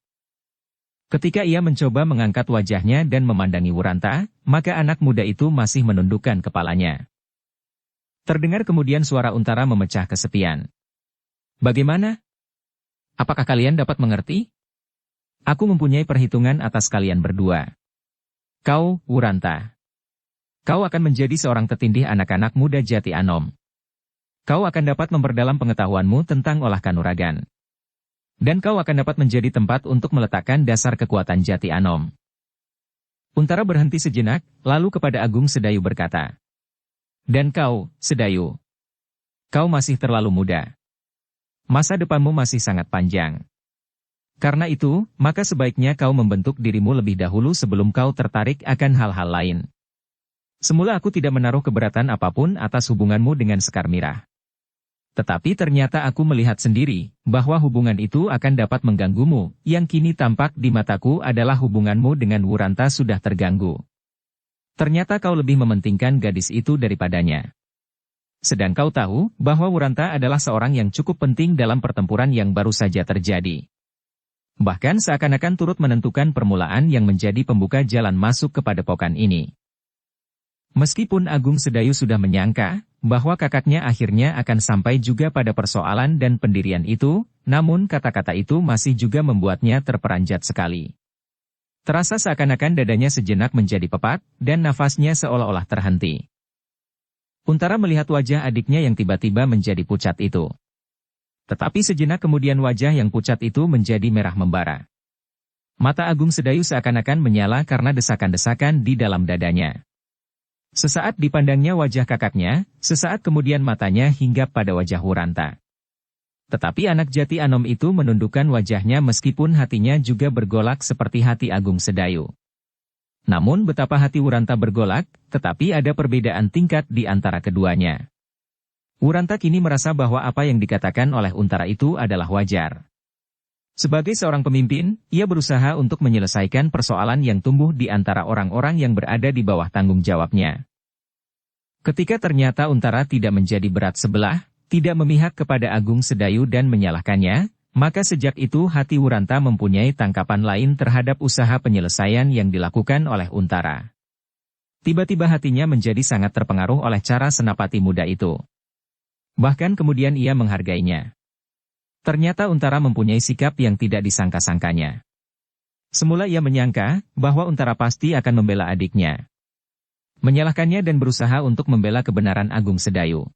A: Ketika ia mencoba mengangkat wajahnya dan memandangi Wuranta, maka anak muda itu masih menundukkan kepalanya. Terdengar kemudian suara Untara memecah kesepian. Bagaimana? Apakah kalian dapat mengerti? Aku mempunyai perhitungan atas kalian berdua. Kau, Wuranta. Kau akan menjadi seorang tetindih anak-anak muda Jati Anom. Kau akan dapat memperdalam pengetahuanmu tentang olah kanuragan. Dan kau akan dapat menjadi tempat untuk meletakkan dasar kekuatan Jati Anom. Untara berhenti sejenak, lalu kepada Agung Sedayu berkata. Dan kau, Sedayu. Kau masih terlalu muda. Masa depanmu masih sangat panjang. Karena itu, maka sebaiknya kau membentuk dirimu lebih dahulu sebelum kau tertarik akan hal-hal lain. Semula aku tidak menaruh keberatan apapun atas hubunganmu dengan Sekar Mirah. Tetapi ternyata aku melihat sendiri, bahwa hubungan itu akan dapat mengganggumu, yang kini tampak di mataku adalah hubunganmu dengan Wuranta sudah terganggu. Ternyata kau lebih mementingkan gadis itu daripadanya. Sedang kau tahu, bahwa Wuranta adalah seorang yang cukup penting dalam pertempuran yang baru saja terjadi. Bahkan seakan-akan turut menentukan permulaan yang menjadi pembuka jalan masuk ke padepokan ini. Meskipun Agung Sedayu sudah menyangka, bahwa kakaknya akhirnya akan sampai juga pada persoalan dan pendirian itu, namun kata-kata itu masih juga membuatnya terperanjat sekali. Terasa seakan-akan dadanya sejenak menjadi pepat, dan nafasnya seolah-olah terhenti. Untara melihat wajah adiknya yang tiba-tiba menjadi pucat itu. Tetapi sejenak kemudian wajah yang pucat itu menjadi merah membara. Mata Agung Sedayu seakan-akan menyala karena desakan-desakan di dalam dadanya. Sesaat dipandangnya wajah kakaknya, sesaat kemudian matanya hinggap pada wajah Wuranta. Tetapi anak Jati Anom itu menundukkan wajahnya meskipun hatinya juga bergolak seperti hati Agung Sedayu. Namun betapa hati Wuranta bergolak, tetapi ada perbedaan tingkat di antara keduanya. Wuranta kini merasa bahwa apa yang dikatakan oleh Untara itu adalah wajar. Sebagai seorang pemimpin, ia berusaha untuk menyelesaikan persoalan yang tumbuh di antara orang-orang yang berada di bawah tanggung jawabnya. Ketika ternyata Untara tidak menjadi berat sebelah, tidak memihak kepada Agung Sedayu dan menyalahkannya, maka sejak itu hati Wuranta mempunyai tangkapan lain terhadap usaha penyelesaian yang dilakukan oleh Untara. Tiba-tiba hatinya menjadi sangat terpengaruh oleh cara Senapati muda itu. Bahkan kemudian ia menghargainya. Ternyata Untara mempunyai sikap yang tidak disangka-sangkanya. Semula ia menyangka bahwa Untara pasti akan membela adiknya. Menyalahkannya dan berusaha untuk membela kebenaran Agung Sedayu.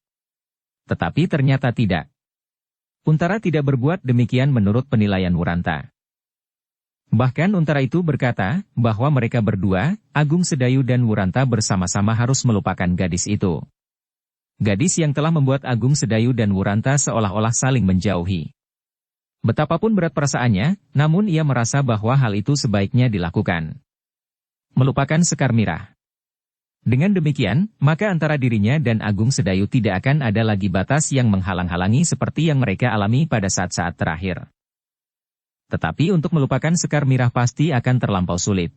A: Tetapi ternyata tidak. Untara tidak berbuat demikian menurut penilaian Wuranta. Bahkan Untara itu berkata bahwa mereka berdua, Agung Sedayu dan Wuranta bersama-sama harus melupakan gadis itu. Gadis yang telah membuat Agung Sedayu dan Wuranta seolah-olah saling menjauhi. Betapapun berat perasaannya, namun ia merasa bahwa hal itu sebaiknya dilakukan. Melupakan Sekar Mirah. Dengan demikian, maka antara dirinya dan Agung Sedayu tidak akan ada lagi batas yang menghalang-halangi seperti yang mereka alami pada saat-saat terakhir. Tetapi untuk melupakan Sekar Mirah pasti akan terlampau sulit.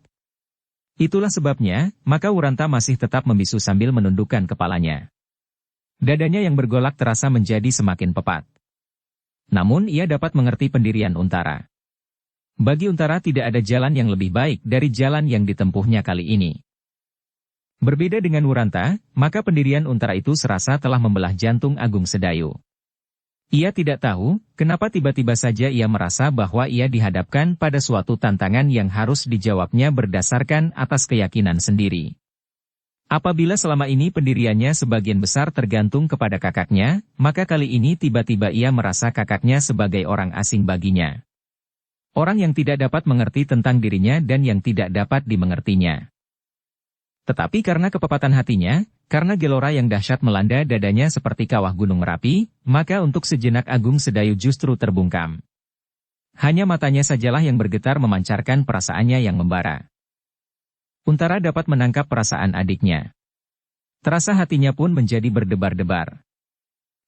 A: Itulah sebabnya, maka Wuranta masih tetap membisu sambil menundukkan kepalanya. Dadanya yang bergolak terasa menjadi semakin pepat. Namun ia dapat mengerti pendirian Untara. Bagi Untara tidak ada jalan yang lebih baik dari jalan yang ditempuhnya kali ini. Berbeda dengan Wuranta, maka pendirian Untara itu serasa telah membelah jantung Agung Sedayu. Ia tidak tahu, kenapa tiba-tiba saja ia merasa bahwa ia dihadapkan pada suatu tantangan yang harus dijawabnya berdasarkan atas keyakinan sendiri. Apabila selama ini pendiriannya sebagian besar tergantung kepada kakaknya, maka kali ini tiba-tiba ia merasa kakaknya sebagai orang asing baginya. Orang yang tidak dapat mengerti tentang dirinya dan yang tidak dapat dimengertinya. Tetapi karena kepepatan hatinya, karena gelora yang dahsyat melanda dadanya seperti kawah gunung Merapi, maka untuk sejenak Agung Sedayu justru terbungkam. Hanya matanya sajalah yang bergetar memancarkan perasaannya yang membara. Untara dapat menangkap perasaan adiknya. Terasa hatinya pun menjadi berdebar-debar.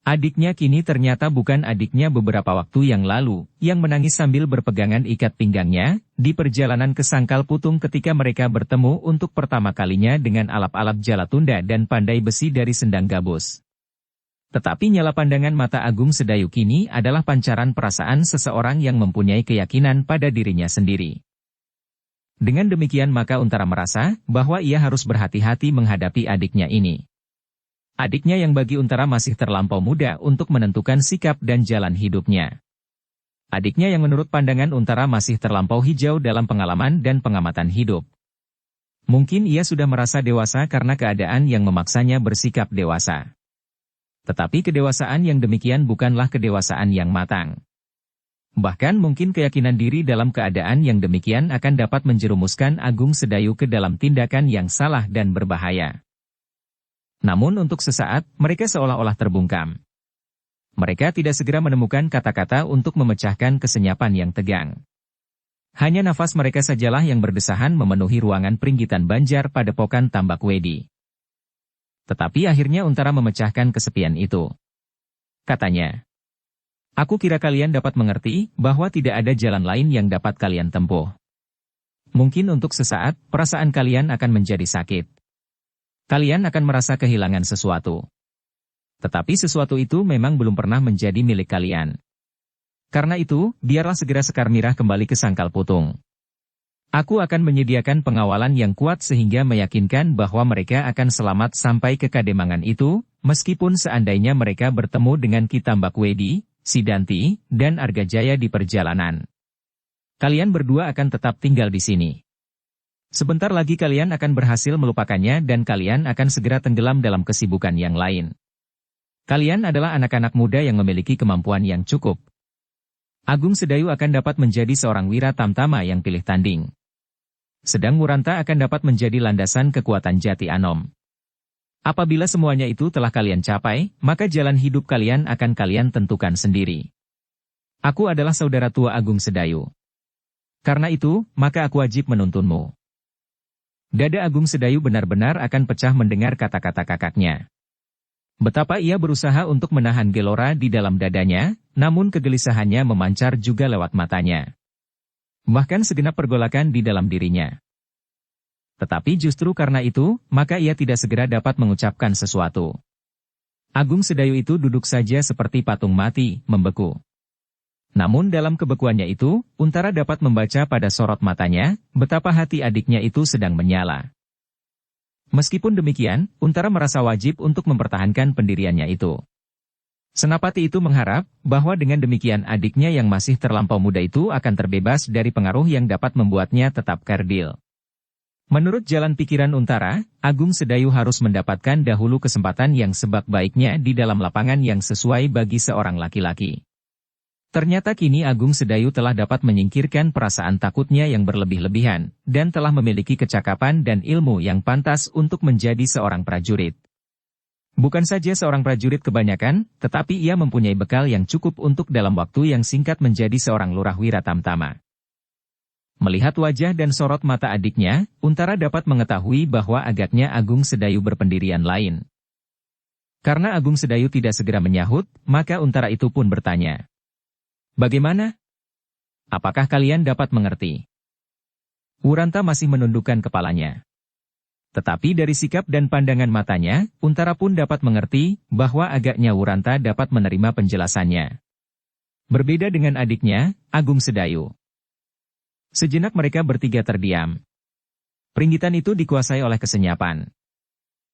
A: Adiknya kini ternyata bukan adiknya beberapa waktu yang lalu, yang menangis sambil berpegangan ikat pinggangnya, di perjalanan ke Sangkal Putung ketika mereka bertemu untuk pertama kalinya dengan alap-alap Jalatunda dan pandai besi dari Sendang Gabus. Tetapi nyala pandangan mata Agung Sedayu kini adalah pancaran perasaan seseorang yang mempunyai keyakinan pada dirinya sendiri. Dengan demikian maka Untara merasa bahwa ia harus berhati-hati menghadapi adiknya ini. Adiknya yang bagi Untara masih terlampau muda untuk menentukan sikap dan jalan hidupnya. Adiknya yang menurut pandangan Untara masih terlampau hijau dalam pengalaman dan pengamatan hidup. Mungkin ia sudah merasa dewasa karena keadaan yang memaksanya bersikap dewasa. Tetapi kedewasaan yang demikian bukanlah kedewasaan yang matang. Bahkan mungkin keyakinan diri dalam keadaan yang demikian akan dapat menjerumuskan Agung Sedayu ke dalam tindakan yang salah dan berbahaya. Namun untuk sesaat, mereka seolah-olah terbungkam. Mereka tidak segera menemukan kata-kata untuk memecahkan kesenyapan yang tegang. Hanya nafas mereka sajalah yang berdesahan memenuhi ruangan Pringgitan Banjar Padepokan Tambak Wedi. Tetapi akhirnya Untara memecahkan kesepian itu. Katanya, "Aku kira kalian dapat mengerti bahwa tidak ada jalan lain yang dapat kalian tempuh. Mungkin untuk sesaat, perasaan kalian akan menjadi sakit. Kalian akan merasa kehilangan sesuatu. Tetapi sesuatu itu memang belum pernah menjadi milik kalian. Karena itu, biarlah segera Sekar Mirah kembali ke Sangkal Putung. Aku akan menyediakan pengawalan yang kuat sehingga meyakinkan bahwa mereka akan selamat sampai ke Kademangan itu, meskipun seandainya mereka bertemu dengan Ki Tambak Wedi, Sidanti, dan Argajaya di perjalanan. Kalian berdua akan tetap tinggal di sini. Sebentar lagi kalian akan berhasil melupakannya dan kalian akan segera tenggelam dalam kesibukan yang lain. Kalian adalah anak-anak muda yang memiliki kemampuan yang cukup. Agung Sedayu akan dapat menjadi seorang wira tamtama yang pilih tanding. Sedang Muranta akan dapat menjadi landasan kekuatan Jati Anom. Apabila semuanya itu telah kalian capai, maka jalan hidup kalian akan kalian tentukan sendiri. Aku adalah saudara tua Agung Sedayu. Karena itu, maka aku wajib menuntunmu." Dada Agung Sedayu benar-benar akan pecah mendengar kata-kata kakaknya. Betapa ia berusaha untuk menahan gelora di dalam dadanya, namun kegelisahannya memancar juga lewat matanya. Bahkan segenap pergolakan di dalam dirinya. Tetapi justru karena itu, maka ia tidak segera dapat mengucapkan sesuatu. Agung Sedayu itu duduk saja seperti patung mati, membeku. Namun dalam kebekuannya itu, Untara dapat membaca pada sorot matanya, betapa hati adiknya itu sedang menyala. Meskipun demikian, Untara merasa wajib untuk mempertahankan pendiriannya itu. Senapati itu mengharap, bahwa dengan demikian adiknya yang masih terlampau muda itu akan terbebas dari pengaruh yang dapat membuatnya tetap kerdil. Menurut jalan pikiran Untara, Agung Sedayu harus mendapatkan dahulu kesempatan yang sebaik-baiknya di dalam lapangan yang sesuai bagi seorang laki-laki. Ternyata kini Agung Sedayu telah dapat menyingkirkan perasaan takutnya yang berlebih-lebihan, dan telah memiliki kecakapan dan ilmu yang pantas untuk menjadi seorang prajurit. Bukan saja seorang prajurit kebanyakan, tetapi ia mempunyai bekal yang cukup untuk dalam waktu yang singkat menjadi seorang lurah wira tamtama. Melihat wajah dan sorot mata adiknya, Untara dapat mengetahui bahwa agaknya Agung Sedayu berpendirian lain. Karena Agung Sedayu tidak segera menyahut, maka Untara itu pun bertanya, "Bagaimana? Apakah kalian dapat mengerti?" Wuranta masih menundukkan kepalanya. Tetapi dari sikap dan pandangan matanya, Untara pun dapat mengerti bahwa agaknya Wuranta dapat menerima penjelasannya. Berbeda dengan adiknya, Agung Sedayu. Sejenak mereka bertiga terdiam. Pringgitan itu dikuasai oleh kesenyapan.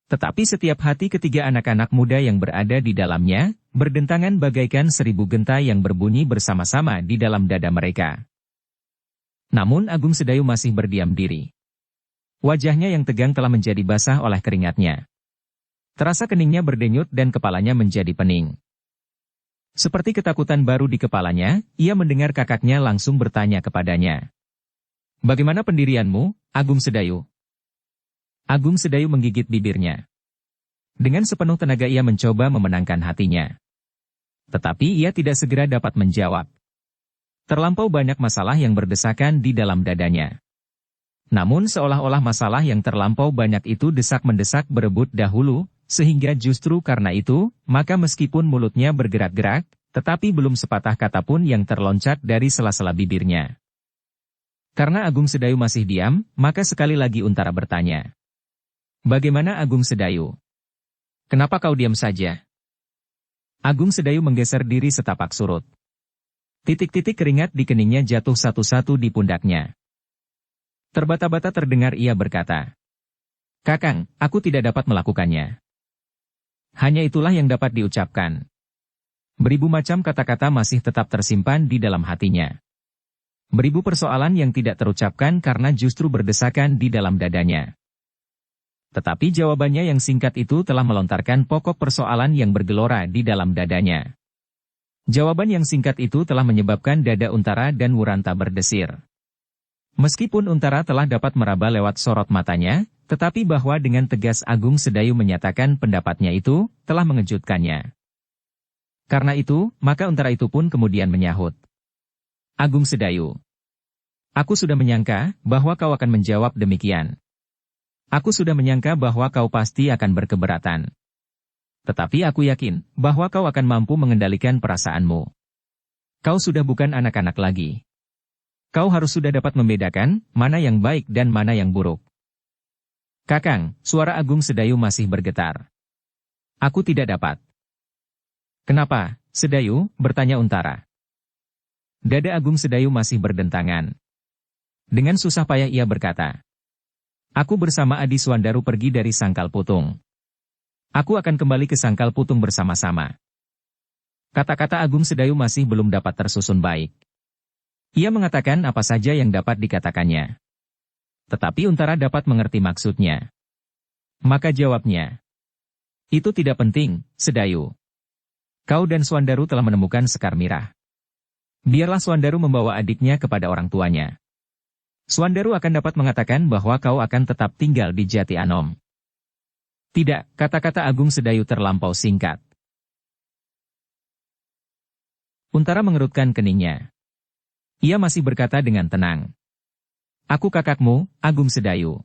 A: Tetapi setiap hati ketiga anak-anak muda yang berada di dalamnya, berdentangan bagaikan 1000 genta yang berbunyi bersama-sama di dalam dada mereka. Namun Agung Sedayu masih berdiam diri. Wajahnya yang tegang telah menjadi basah oleh keringatnya. Terasa keningnya berdenyut dan kepalanya menjadi pening. Seperti ketakutan baru di kepalanya, ia mendengar kakaknya langsung bertanya kepadanya. "Bagaimana pendirianmu, Agung Sedayu?" Agung Sedayu menggigit bibirnya. Dengan sepenuh tenaga ia mencoba memenangkan hatinya. Tetapi ia tidak segera dapat menjawab. Terlampau banyak masalah yang berdesakan di dalam dadanya. Namun seolah-olah masalah yang terlampau banyak itu desak-mendesak berebut dahulu, sehingga justru karena itu, maka meskipun mulutnya bergerak-gerak, tetapi belum sepatah kata pun yang terloncat dari sela-sela bibirnya. Karena Agung Sedayu masih diam, maka sekali lagi Untara bertanya. Bagaimana Agung Sedayu? Kenapa kau diam saja? Agung Sedayu menggeser diri setapak surut. Titik-titik keringat di keningnya jatuh satu-satu di pundaknya. Terbata-bata terdengar ia berkata, Kakang, aku tidak dapat melakukannya. Hanya itulah yang dapat diucapkan. Beribu macam kata-kata masih tetap tersimpan di dalam hatinya. Beribu persoalan yang tidak terucapkan karena justru berdesakan di dalam dadanya. Tetapi jawabannya yang singkat itu telah melontarkan pokok persoalan yang bergelora di dalam dadanya. Jawaban yang singkat itu telah menyebabkan dada Untara dan Wuranta berdesir. Meskipun Untara telah dapat meraba lewat sorot matanya, tetapi bahwa dengan tegas Agung Sedayu menyatakan pendapatnya itu, telah mengejutkannya. Karena itu, maka Untara itu pun kemudian menyahut. Agung Sedayu, aku sudah menyangka bahwa kau akan menjawab demikian. Aku sudah menyangka bahwa kau pasti akan berkeberatan. Tetapi aku yakin bahwa kau akan mampu mengendalikan perasaanmu. Kau sudah bukan anak-anak lagi. Kau harus sudah dapat membedakan mana yang baik dan mana yang buruk. Kakang, suara Agung Sedayu masih bergetar. Aku tidak dapat. Kenapa, Sedayu? Bertanya Untara. Dada Agung Sedayu masih berdentangan. Dengan susah payah ia berkata. Aku bersama Adi Swandaru pergi dari Sangkal Putung. Aku akan kembali ke Sangkal Putung bersama-sama. Kata-kata Agung Sedayu masih belum dapat tersusun baik. Ia mengatakan apa saja yang dapat dikatakannya. Tetapi Untara dapat mengerti maksudnya. Maka jawabnya. Itu tidak penting, Sedayu. Kau dan Swandaru telah menemukan Sekar Mirah. Biarlah Swandaru membawa adiknya kepada orang tuanya. Swandaru akan dapat mengatakan bahwa kau akan tetap tinggal di Jati Anom. Tidak, kata-kata Agung Sedayu terlampau singkat. Untara mengerutkan keningnya. Ia masih berkata dengan tenang. Aku kakakmu, Agung Sedayu.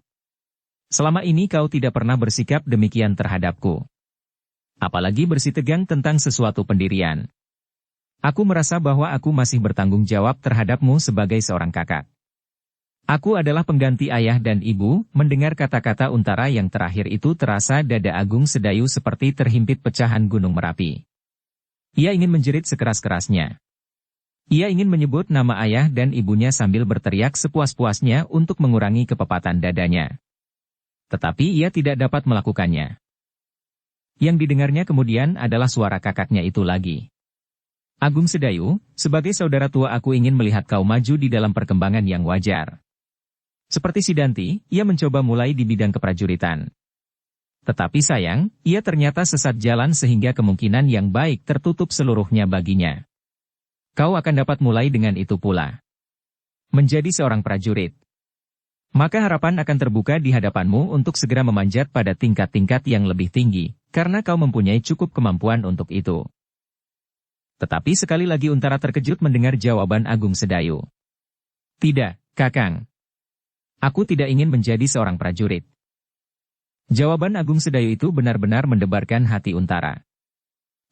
A: Selama ini kau tidak pernah bersikap demikian terhadapku. Apalagi bersitegang tentang sesuatu pendirian. Aku merasa bahwa aku masih bertanggung jawab terhadapmu sebagai seorang kakak. Aku adalah pengganti ayah dan ibu. Mendengar kata-kata Untara yang terakhir itu terasa dada Agung Sedayu seperti terhimpit pecahan gunung Merapi. Ia ingin menjerit sekeras-kerasnya. Ia ingin menyebut nama ayah dan ibunya sambil berteriak sepuas-puasnya untuk mengurangi kepepatan dadanya. Tetapi ia tidak dapat melakukannya. Yang didengarnya kemudian adalah suara kakaknya itu lagi. Agung Sedayu, sebagai saudara tua aku ingin melihat kau maju di dalam perkembangan yang wajar. Seperti Sidanti, ia mencoba mulai di bidang keprajuritan. Tetapi sayang, ia ternyata sesat jalan sehingga kemungkinan yang baik tertutup seluruhnya baginya. Kau akan dapat mulai dengan itu pula. Menjadi seorang prajurit. Maka harapan akan terbuka di hadapanmu untuk segera memanjat pada tingkat-tingkat yang lebih tinggi, karena kau mempunyai cukup kemampuan untuk itu. Tetapi sekali lagi Untara terkejut mendengar jawaban Agung Sedayu. Tidak, Kakang. Aku tidak ingin menjadi seorang prajurit. Jawaban Agung Sedayu itu benar-benar mendebarkan hati Untara.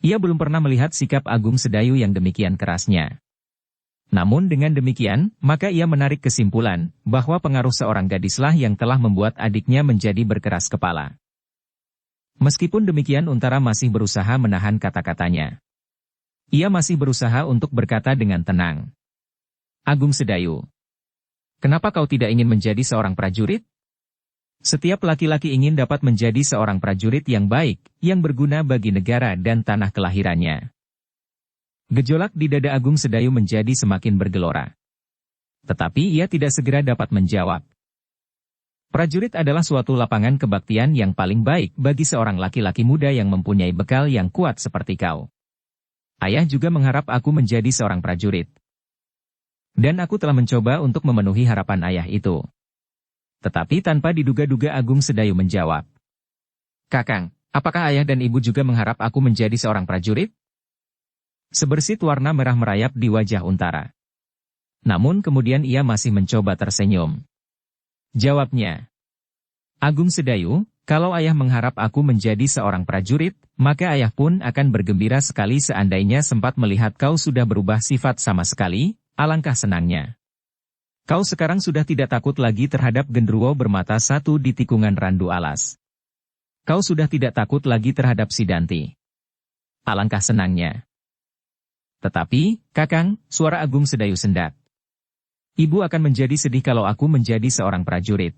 A: Ia belum pernah melihat sikap Agung Sedayu yang demikian kerasnya. Namun dengan demikian, maka ia menarik kesimpulan bahwa pengaruh seorang gadislah yang telah membuat adiknya menjadi berkeras kepala. Meskipun demikian Untara masih berusaha menahan kata-katanya. Ia masih berusaha untuk berkata dengan tenang. Agung Sedayu. Kenapa kau tidak ingin menjadi seorang prajurit? Setiap laki-laki ingin dapat menjadi seorang prajurit yang baik, yang berguna bagi negara dan tanah kelahirannya. Gejolak di dada Agung Sedayu menjadi semakin bergelora. Tetapi ia tidak segera dapat menjawab. Prajurit adalah suatu lapangan kebaktian yang paling baik bagi seorang laki-laki muda yang mempunyai bekal yang kuat seperti kau. Ayah juga mengharap aku menjadi seorang prajurit. Dan aku telah mencoba untuk memenuhi harapan ayah itu. Tetapi tanpa diduga-duga Agung Sedayu menjawab. Kakang, apakah ayah dan ibu juga mengharap aku menjadi seorang prajurit? Sebersit warna merah merayap di wajah Untara. Namun kemudian ia masih mencoba tersenyum. Jawabnya, Agung Sedayu, kalau ayah mengharap aku menjadi seorang prajurit, maka ayah pun akan bergembira sekali seandainya sempat melihat kau sudah berubah sifat sama sekali, alangkah senangnya. Kau sekarang sudah tidak takut lagi terhadap genderuwo bermata satu di tikungan randu alas. Kau sudah tidak takut lagi terhadap Sidanti. Alangkah senangnya. Tetapi, Kakang, suara Agung Sedayu sendat. Ibu akan menjadi sedih kalau aku menjadi seorang prajurit.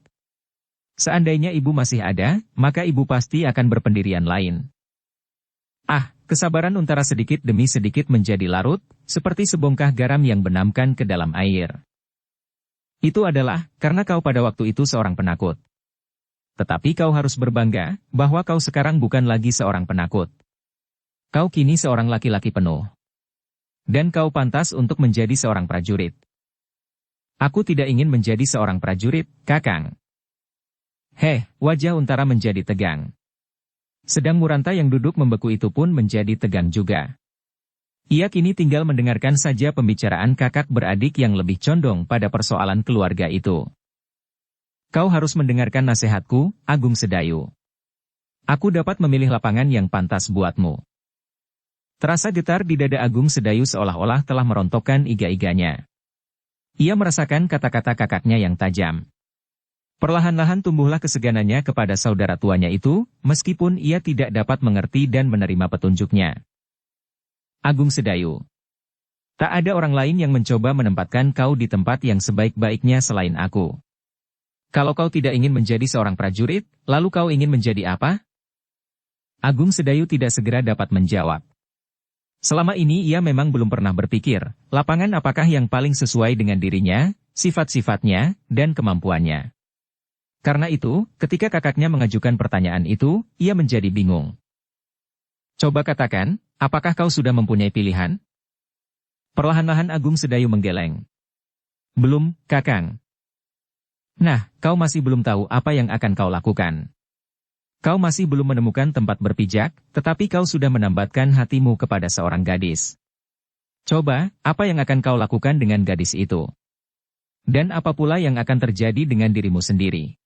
A: Seandainya ibu masih ada, maka ibu pasti akan berpendirian lain. Ah, kesabaran Untara sedikit demi sedikit menjadi larut, seperti sebongkah garam yang benamkan ke dalam air. Itu adalah karena kau pada waktu itu seorang penakut. Tetapi kau harus berbangga bahwa kau sekarang bukan lagi seorang penakut. Kau kini seorang laki-laki penuh. Dan kau pantas untuk menjadi seorang prajurit. Aku tidak ingin menjadi seorang prajurit, Kakang. Wajah Untara menjadi tegang. Sedang Muranta yang duduk membeku itu pun menjadi tegang juga. Ia kini tinggal mendengarkan saja pembicaraan kakak beradik yang lebih condong pada persoalan keluarga itu. Kau harus mendengarkan nasihatku, Agung Sedayu. Aku dapat memilih lapangan yang pantas buatmu. Terasa getar di dada Agung Sedayu seolah-olah telah merontokkan iga-iganya. Ia merasakan kata-kata kakaknya yang tajam. Perlahan-lahan tumbuhlah keseganannya kepada saudara tuanya itu, meskipun ia tidak dapat mengerti dan menerima petunjuknya. Agung Sedayu. Tak ada orang lain yang mencoba menempatkan kau di tempat yang sebaik-baiknya selain aku. Kalau kau tidak ingin menjadi seorang prajurit, lalu kau ingin menjadi apa? Agung Sedayu tidak segera dapat menjawab. Selama ini ia memang belum pernah berpikir, lapangan apakah yang paling sesuai dengan dirinya, sifat-sifatnya, dan kemampuannya. Karena itu, ketika kakaknya mengajukan pertanyaan itu, ia menjadi bingung. Coba katakan, apakah kau sudah mempunyai pilihan? Perlahan-lahan Agung Sedayu menggeleng. Belum, Kakang. Nah, kau masih belum tahu apa yang akan kau lakukan. Kau masih belum menemukan tempat berpijak, tetapi kau sudah menambatkan hatimu kepada seorang gadis. Coba, apa yang akan kau lakukan dengan gadis itu? Dan apa pula yang akan terjadi dengan dirimu sendiri?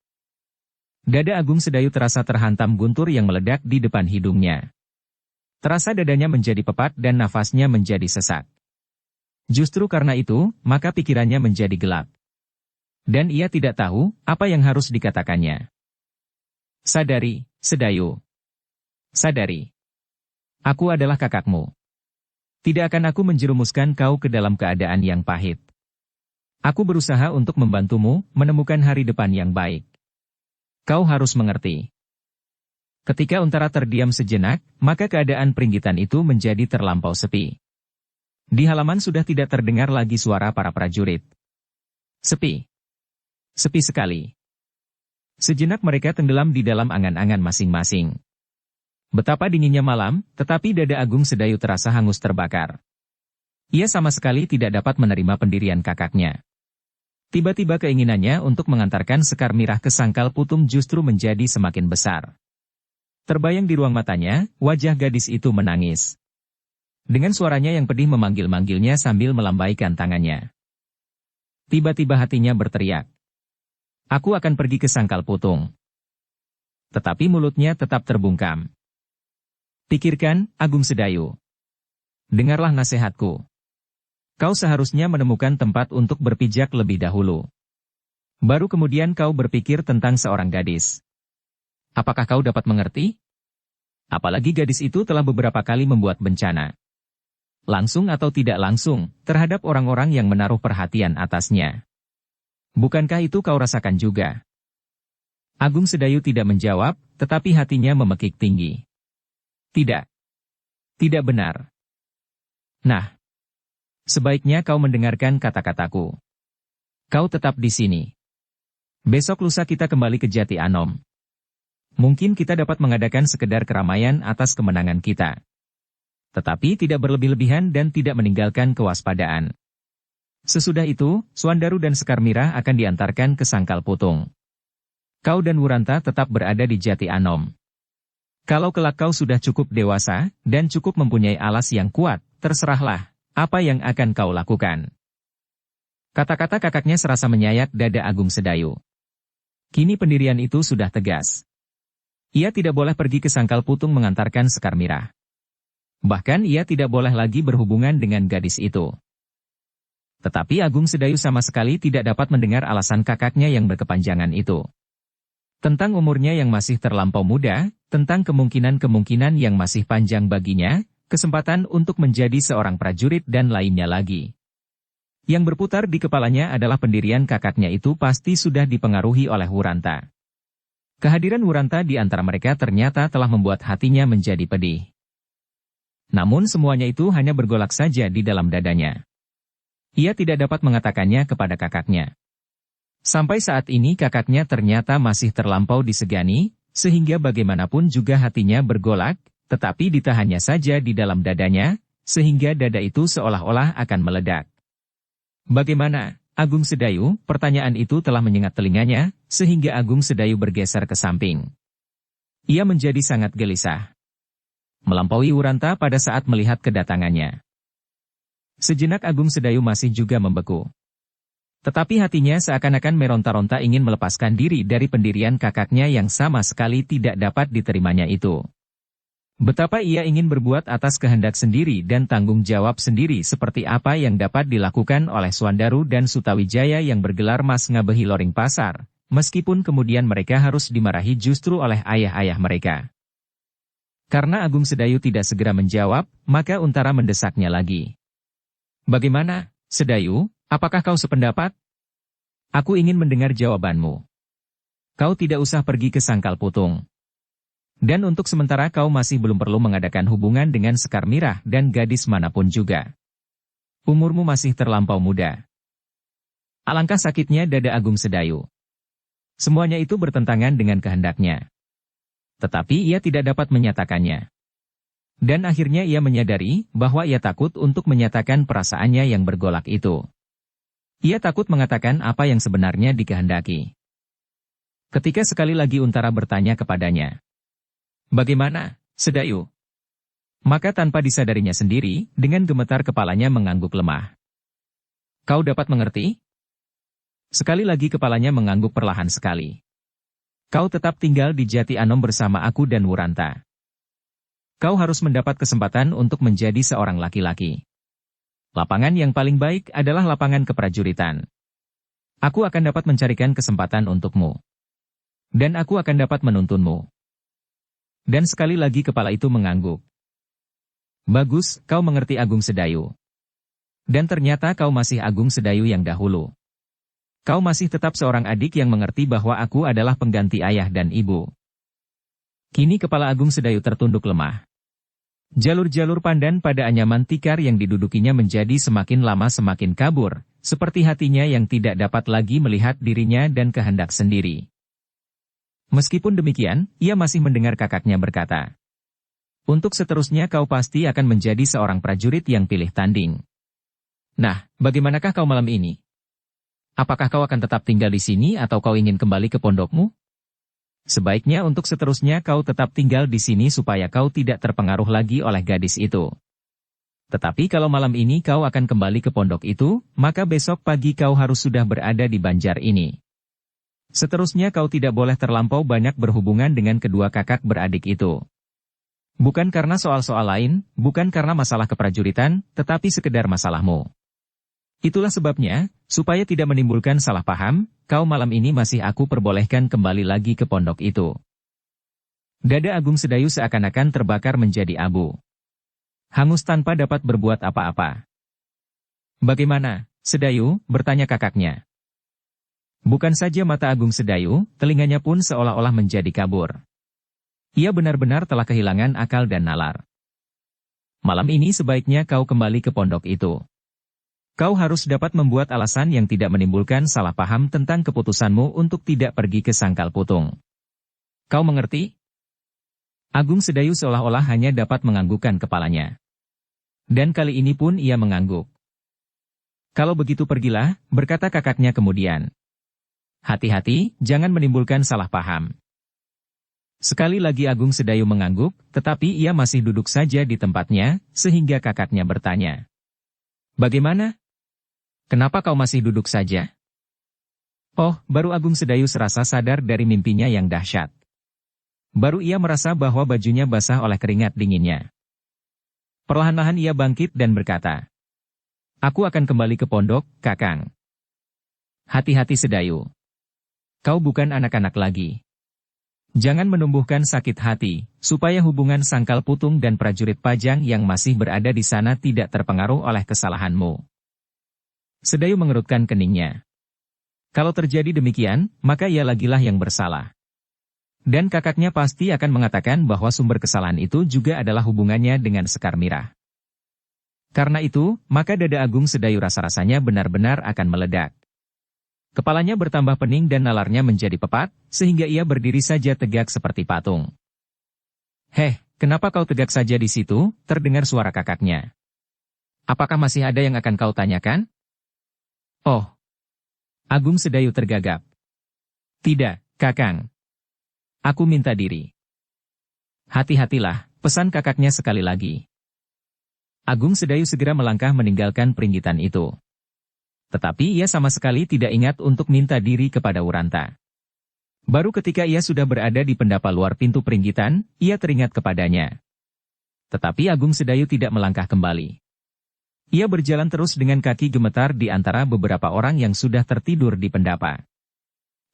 A: Dada Agung Sedayu terasa terhantam guntur yang meledak di depan hidungnya. Terasa dadanya menjadi pepat dan nafasnya menjadi sesak. Justru karena itu, maka pikirannya menjadi gelap. Dan ia tidak tahu apa yang harus dikatakannya. Sadari, Sedayu. Sadari. Aku adalah kakakmu. Tidak akan aku menjerumuskan kau ke dalam keadaan yang pahit. Aku berusaha untuk membantumu menemukan hari depan yang baik. Kau harus mengerti. Ketika Untara terdiam sejenak, maka keadaan peringgitan itu menjadi terlampau sepi. Di halaman sudah tidak terdengar lagi suara para prajurit. Sepi. Sepi sekali. Sejenak mereka tenggelam di dalam angan-angan masing-masing. Betapa dinginnya malam, tetapi dada Agung Sedayu terasa hangus terbakar. Ia sama sekali tidak dapat menerima pendirian kakaknya. Tiba-tiba keinginannya untuk mengantarkan Sekar Mirah ke Sangkal Putung justru menjadi semakin besar. Terbayang di ruang matanya, wajah gadis itu menangis. Dengan suaranya yang pedih memanggil-manggilnya sambil melambaikan tangannya. Tiba-tiba hatinya berteriak. Aku akan pergi ke Sangkal Putung. Tetapi mulutnya tetap terbungkam. Pikirkan, Agung Sedayu. Dengarlah nasihatku. Kau seharusnya menemukan tempat untuk berpijak lebih dahulu. Baru kemudian kau berpikir tentang seorang gadis. Apakah kau dapat mengerti? Apalagi gadis itu telah beberapa kali membuat bencana. Langsung atau tidak langsung, terhadap orang-orang yang menaruh perhatian atasnya. Bukankah itu kau rasakan juga? Agung Sedayu tidak menjawab, tetapi hatinya memekik tinggi. Tidak. Tidak benar. Nah. Sebaiknya kau mendengarkan kata-kataku. Kau tetap di sini. Besok lusa kita kembali ke Jati Anom. Mungkin kita dapat mengadakan sekedar keramaian atas kemenangan kita. Tetapi tidak berlebih-lebihan dan tidak meninggalkan kewaspadaan. Sesudah itu, Suandaru dan Sekar Mirah akan diantarkan ke Sangkal Putung. Kau dan Wuranta tetap berada di Jati Anom. Kalau kelak kau sudah cukup dewasa, dan cukup mempunyai alas yang kuat, terserahlah. Apa yang akan kau lakukan? Kata-kata kakaknya serasa menyayat dada Agung Sedayu. Kini pendirian itu sudah tegas. Ia tidak boleh pergi ke Sangkal Putung mengantarkan Sekar Mirah. Bahkan ia tidak boleh lagi berhubungan dengan gadis itu. Tetapi Agung Sedayu sama sekali tidak dapat mendengar alasan kakaknya yang berkepanjangan itu. Tentang umurnya yang masih terlampau muda, tentang kemungkinan-kemungkinan yang masih panjang baginya, kesempatan untuk menjadi seorang prajurit dan lainnya lagi. Yang berputar di kepalanya adalah pendirian kakaknya itu pasti sudah dipengaruhi oleh Wuranta. Kehadiran Wuranta di antara mereka ternyata telah membuat hatinya menjadi pedih. Namun semuanya itu hanya bergolak saja di dalam dadanya. Ia tidak dapat mengatakannya kepada kakaknya. Sampai saat ini kakaknya ternyata masih terlampau disegani, sehingga bagaimanapun juga hatinya bergolak, tetapi ditahannya saja di dalam dadanya, sehingga dada itu seolah-olah akan meledak. Bagaimana, Agung Sedayu? Pertanyaan itu telah menyengat telinganya, sehingga Agung Sedayu bergeser ke samping. Ia menjadi sangat gelisah. Melampaui Wuranta pada saat melihat kedatangannya. Sejenak Agung Sedayu masih juga membeku. Tetapi hatinya seakan-akan meronta-ronta ingin melepaskan diri dari pendirian kakaknya yang sama sekali tidak dapat diterimanya itu. Betapa ia ingin berbuat atas kehendak sendiri dan tanggung jawab sendiri seperti apa yang dapat dilakukan oleh Swandaru dan Sutawijaya yang bergelar Mas Ngabehi Loring Pasar, meskipun kemudian mereka harus dimarahi justru oleh ayah-ayah mereka. Karena Agung Sedayu tidak segera menjawab, maka Untara mendesaknya lagi. Bagaimana, Sedayu, apakah kau sependapat? Aku ingin mendengar jawabanmu. Kau tidak usah pergi ke Sangkal Putung. Dan untuk sementara kau masih belum perlu mengadakan hubungan dengan Sekar Mirah dan gadis manapun juga. Umurmu masih terlampau muda. Alangkah sakitnya dada Agung Sedayu. Semuanya itu bertentangan dengan kehendaknya. Tetapi ia tidak dapat menyatakannya. Dan akhirnya ia menyadari bahwa ia takut untuk menyatakan perasaannya yang bergolak itu. Ia takut mengatakan apa yang sebenarnya dikehendaki. Ketika sekali lagi Untara bertanya kepadanya, "Bagaimana, Sedayu?" Maka tanpa disadarinya sendiri, dengan gemetar kepalanya mengangguk lemah. "Kau dapat mengerti?" Sekali lagi kepalanya mengangguk perlahan sekali. "Kau tetap tinggal di Jati Anom bersama aku dan Wuranta. Kau harus mendapat kesempatan untuk menjadi seorang laki-laki. Lapangan yang paling baik adalah lapangan keprajuritan. Aku akan dapat mencarikan kesempatan untukmu. Dan aku akan dapat menuntunmu." Dan sekali lagi kepala itu mengangguk. "Bagus, kau mengerti Agung Sedayu. Dan ternyata kau masih Agung Sedayu yang dahulu. Kau masih tetap seorang adik yang mengerti bahwa aku adalah pengganti ayah dan ibu." Kini kepala Agung Sedayu tertunduk lemah. Jalur-jalur pandan pada anyaman tikar yang didudukinya menjadi semakin lama semakin kabur, seperti hatinya yang tidak dapat lagi melihat dirinya dan kehendak sendiri. Meskipun demikian, ia masih mendengar kakaknya berkata, "Untuk seterusnya kau pasti akan menjadi seorang prajurit yang pilih tanding. Nah, bagaimanakah kau malam ini? Apakah kau akan tetap tinggal di sini atau kau ingin kembali ke pondokmu? Sebaiknya untuk seterusnya kau tetap tinggal di sini supaya kau tidak terpengaruh lagi oleh gadis itu. Tetapi kalau malam ini kau akan kembali ke pondok itu, maka besok pagi kau harus sudah berada di Banjar ini. Seterusnya kau tidak boleh terlampau banyak berhubungan dengan kedua kakak beradik itu. Bukan karena soal-soal lain, bukan karena masalah keprajuritan, tetapi sekedar masalahmu. Itulah sebabnya, supaya tidak menimbulkan salah paham, kau malam ini masih aku perbolehkan kembali lagi ke pondok itu." Dada Agung Sedayu seakan-akan terbakar menjadi abu. Hangus tanpa dapat berbuat apa-apa. "Bagaimana, Sedayu?" bertanya kakaknya. Bukan saja mata Agung Sedayu, telinganya pun seolah-olah menjadi kabur. Ia benar-benar telah kehilangan akal dan nalar. "Malam ini sebaiknya kau kembali ke pondok itu. Kau harus dapat membuat alasan yang tidak menimbulkan salah paham tentang keputusanmu untuk tidak pergi ke Sangkal Putung. Kau mengerti?" Agung Sedayu seolah-olah hanya dapat menganggukkan kepalanya. Dan kali ini pun ia mengangguk. "Kalau begitu pergilah," berkata kakaknya kemudian. "Hati-hati, jangan menimbulkan salah paham." Sekali lagi Agung Sedayu mengangguk, tetapi ia masih duduk saja di tempatnya, sehingga kakaknya bertanya, "Bagaimana? Kenapa kau masih duduk saja? Oh, baru Agung Sedayu serasa sadar dari mimpinya yang dahsyat. Baru ia merasa bahwa bajunya basah oleh keringat dinginnya. Perlahan-lahan ia bangkit dan berkata, "Aku akan kembali ke pondok, Kakang." "Hati-hati Sedayu. Kau bukan anak-anak lagi. Jangan menumbuhkan sakit hati, supaya hubungan Sangkal Putung dan prajurit Pajang yang masih berada di sana tidak terpengaruh oleh kesalahanmu." Sedayu mengerutkan keningnya. Kalau terjadi demikian, maka ia lagilah yang bersalah. Dan kakaknya pasti akan mengatakan bahwa sumber kesalahan itu juga adalah hubungannya dengan Sekar Mirah. Karena itu, maka dada Agung Sedayu rasa-rasanya benar-benar akan meledak. Kepalanya bertambah pening dan nalarnya menjadi pepat, sehingga ia berdiri saja tegak seperti patung. "Heh, kenapa kau tegak saja di situ?" terdengar suara kakaknya. "Apakah masih ada yang akan kau tanyakan?" "Oh." Agung Sedayu tergagap. "Tidak, Kakang. Aku minta diri." "Hati-hatilah," pesan kakaknya sekali lagi. Agung Sedayu segera melangkah meninggalkan peringgitan itu. Tetapi ia sama sekali tidak ingat untuk minta diri kepada Wuranta. Baru ketika ia sudah berada di pendapa luar pintu peringgitan, ia teringat kepadanya. Tetapi Agung Sedayu tidak melangkah kembali. Ia berjalan terus dengan kaki gemetar di antara beberapa orang yang sudah tertidur di pendapa.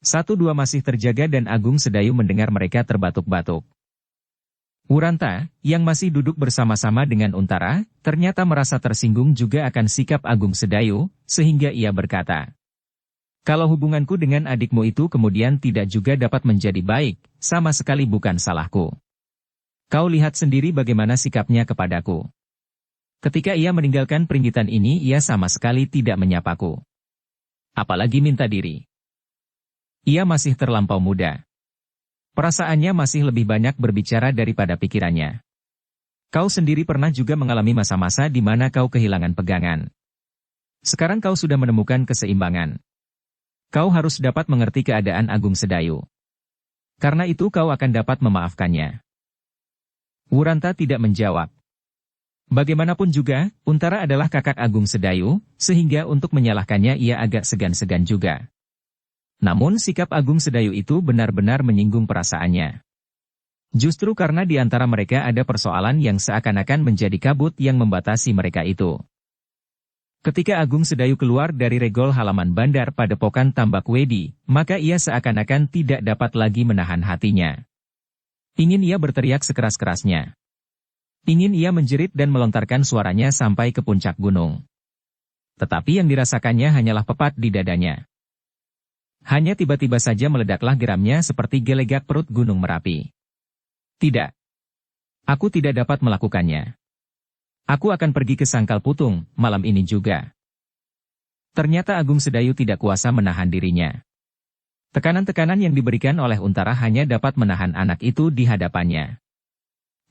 A: Satu dua masih terjaga dan Agung Sedayu mendengar mereka terbatuk-batuk. Wuranta, yang masih duduk bersama-sama dengan Untara, ternyata merasa tersinggung juga akan sikap Agung Sedayu, sehingga ia berkata, "Kalau hubunganku dengan adikmu itu kemudian tidak juga dapat menjadi baik, sama sekali bukan salahku. Kau lihat sendiri bagaimana sikapnya kepadaku. Ketika ia meninggalkan peringgitan ini ia sama sekali tidak menyapaku. Apalagi minta diri. Ia masih terlampau muda. Perasaannya masih lebih banyak berbicara daripada pikirannya. Kau sendiri pernah juga mengalami masa-masa di mana kau kehilangan pegangan. Sekarang kau sudah menemukan keseimbangan. Kau harus dapat mengerti keadaan Agung Sedayu. Karena itu kau akan dapat memaafkannya." Wuranta tidak menjawab. Bagaimanapun juga, Untara adalah kakak Agung Sedayu, sehingga untuk menyalahkannya ia agak segan-segan juga. Namun sikap Agung Sedayu itu benar-benar menyinggung perasaannya. Justru karena di antara mereka ada persoalan yang seakan-akan menjadi kabut yang membatasi mereka itu. Ketika Agung Sedayu keluar dari regol halaman bandar Padepokan Tambak Wedi, maka ia seakan-akan tidak dapat lagi menahan hatinya. Ingin ia berteriak sekeras-kerasnya. Ingin ia menjerit dan melontarkan suaranya sampai ke puncak gunung. Tetapi yang dirasakannya hanyalah pepat di dadanya. Hanya tiba-tiba saja meledaklah geramnya seperti gelegak perut Gunung Merapi. "Tidak. Aku tidak dapat melakukannya. Aku akan pergi ke Sangkal Putung, malam ini juga." Ternyata Agung Sedayu tidak kuasa menahan dirinya. Tekanan-tekanan yang diberikan oleh Untara hanya dapat menahan anak itu di hadapannya.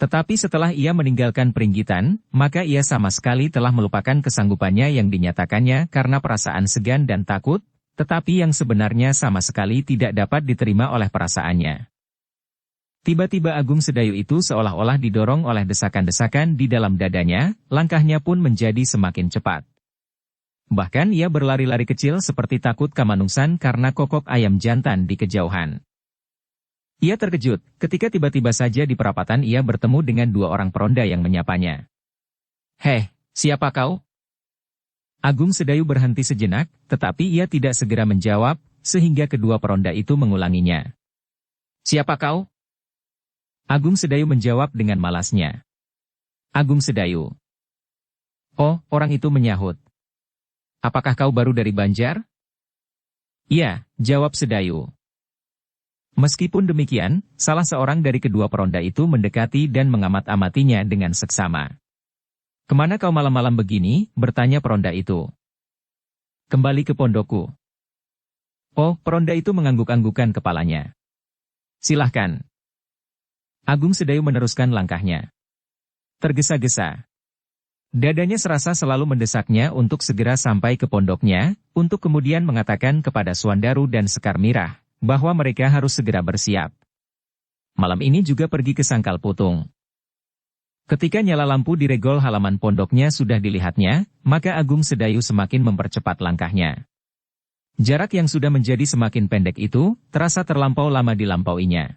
A: Tetapi setelah ia meninggalkan peringgitan, maka ia sama sekali telah melupakan kesanggupannya yang dinyatakannya karena perasaan segan dan takut, tetapi yang sebenarnya sama sekali tidak dapat diterima oleh perasaannya. Tiba-tiba Agung Sedayu itu seolah-olah didorong oleh desakan-desakan di dalam dadanya, langkahnya pun menjadi semakin cepat. Bahkan ia berlari-lari kecil seperti takut kamanungsan karena kokok ayam jantan di kejauhan. Ia terkejut ketika tiba-tiba saja di perapatan ia bertemu dengan dua orang peronda yang menyapanya. "Heh, siapa kau?" Agung Sedayu berhenti sejenak, tetapi ia tidak segera menjawab, sehingga kedua peronda itu mengulanginya. "Siapa kau?" Agung Sedayu menjawab dengan malasnya. "Agung Sedayu." "Oh," orang itu menyahut. "Apakah kau baru dari Banjar?" "Iya," jawab Sedayu. Meskipun demikian, salah seorang dari kedua peronda itu mendekati dan mengamat-amatinya dengan seksama. "Kemana kau malam-malam begini?" bertanya peronda itu. "Kembali ke pondokku." Oh, peronda itu mengangguk-anggukan kepalanya. "Silahkan." Agung Sedayu meneruskan langkahnya. Tergesa-gesa. Dadanya serasa selalu mendesaknya untuk segera sampai ke pondoknya, untuk kemudian mengatakan kepada Suandaru dan Sekar Mirah, bahwa mereka harus segera bersiap. Malam ini juga pergi ke Sangkal Putung. Ketika nyala lampu di regol halaman pondoknya sudah dilihatnya, maka Agung Sedayu semakin mempercepat langkahnya. Jarak yang sudah menjadi semakin pendek itu, terasa terlampau lama dilampauinya.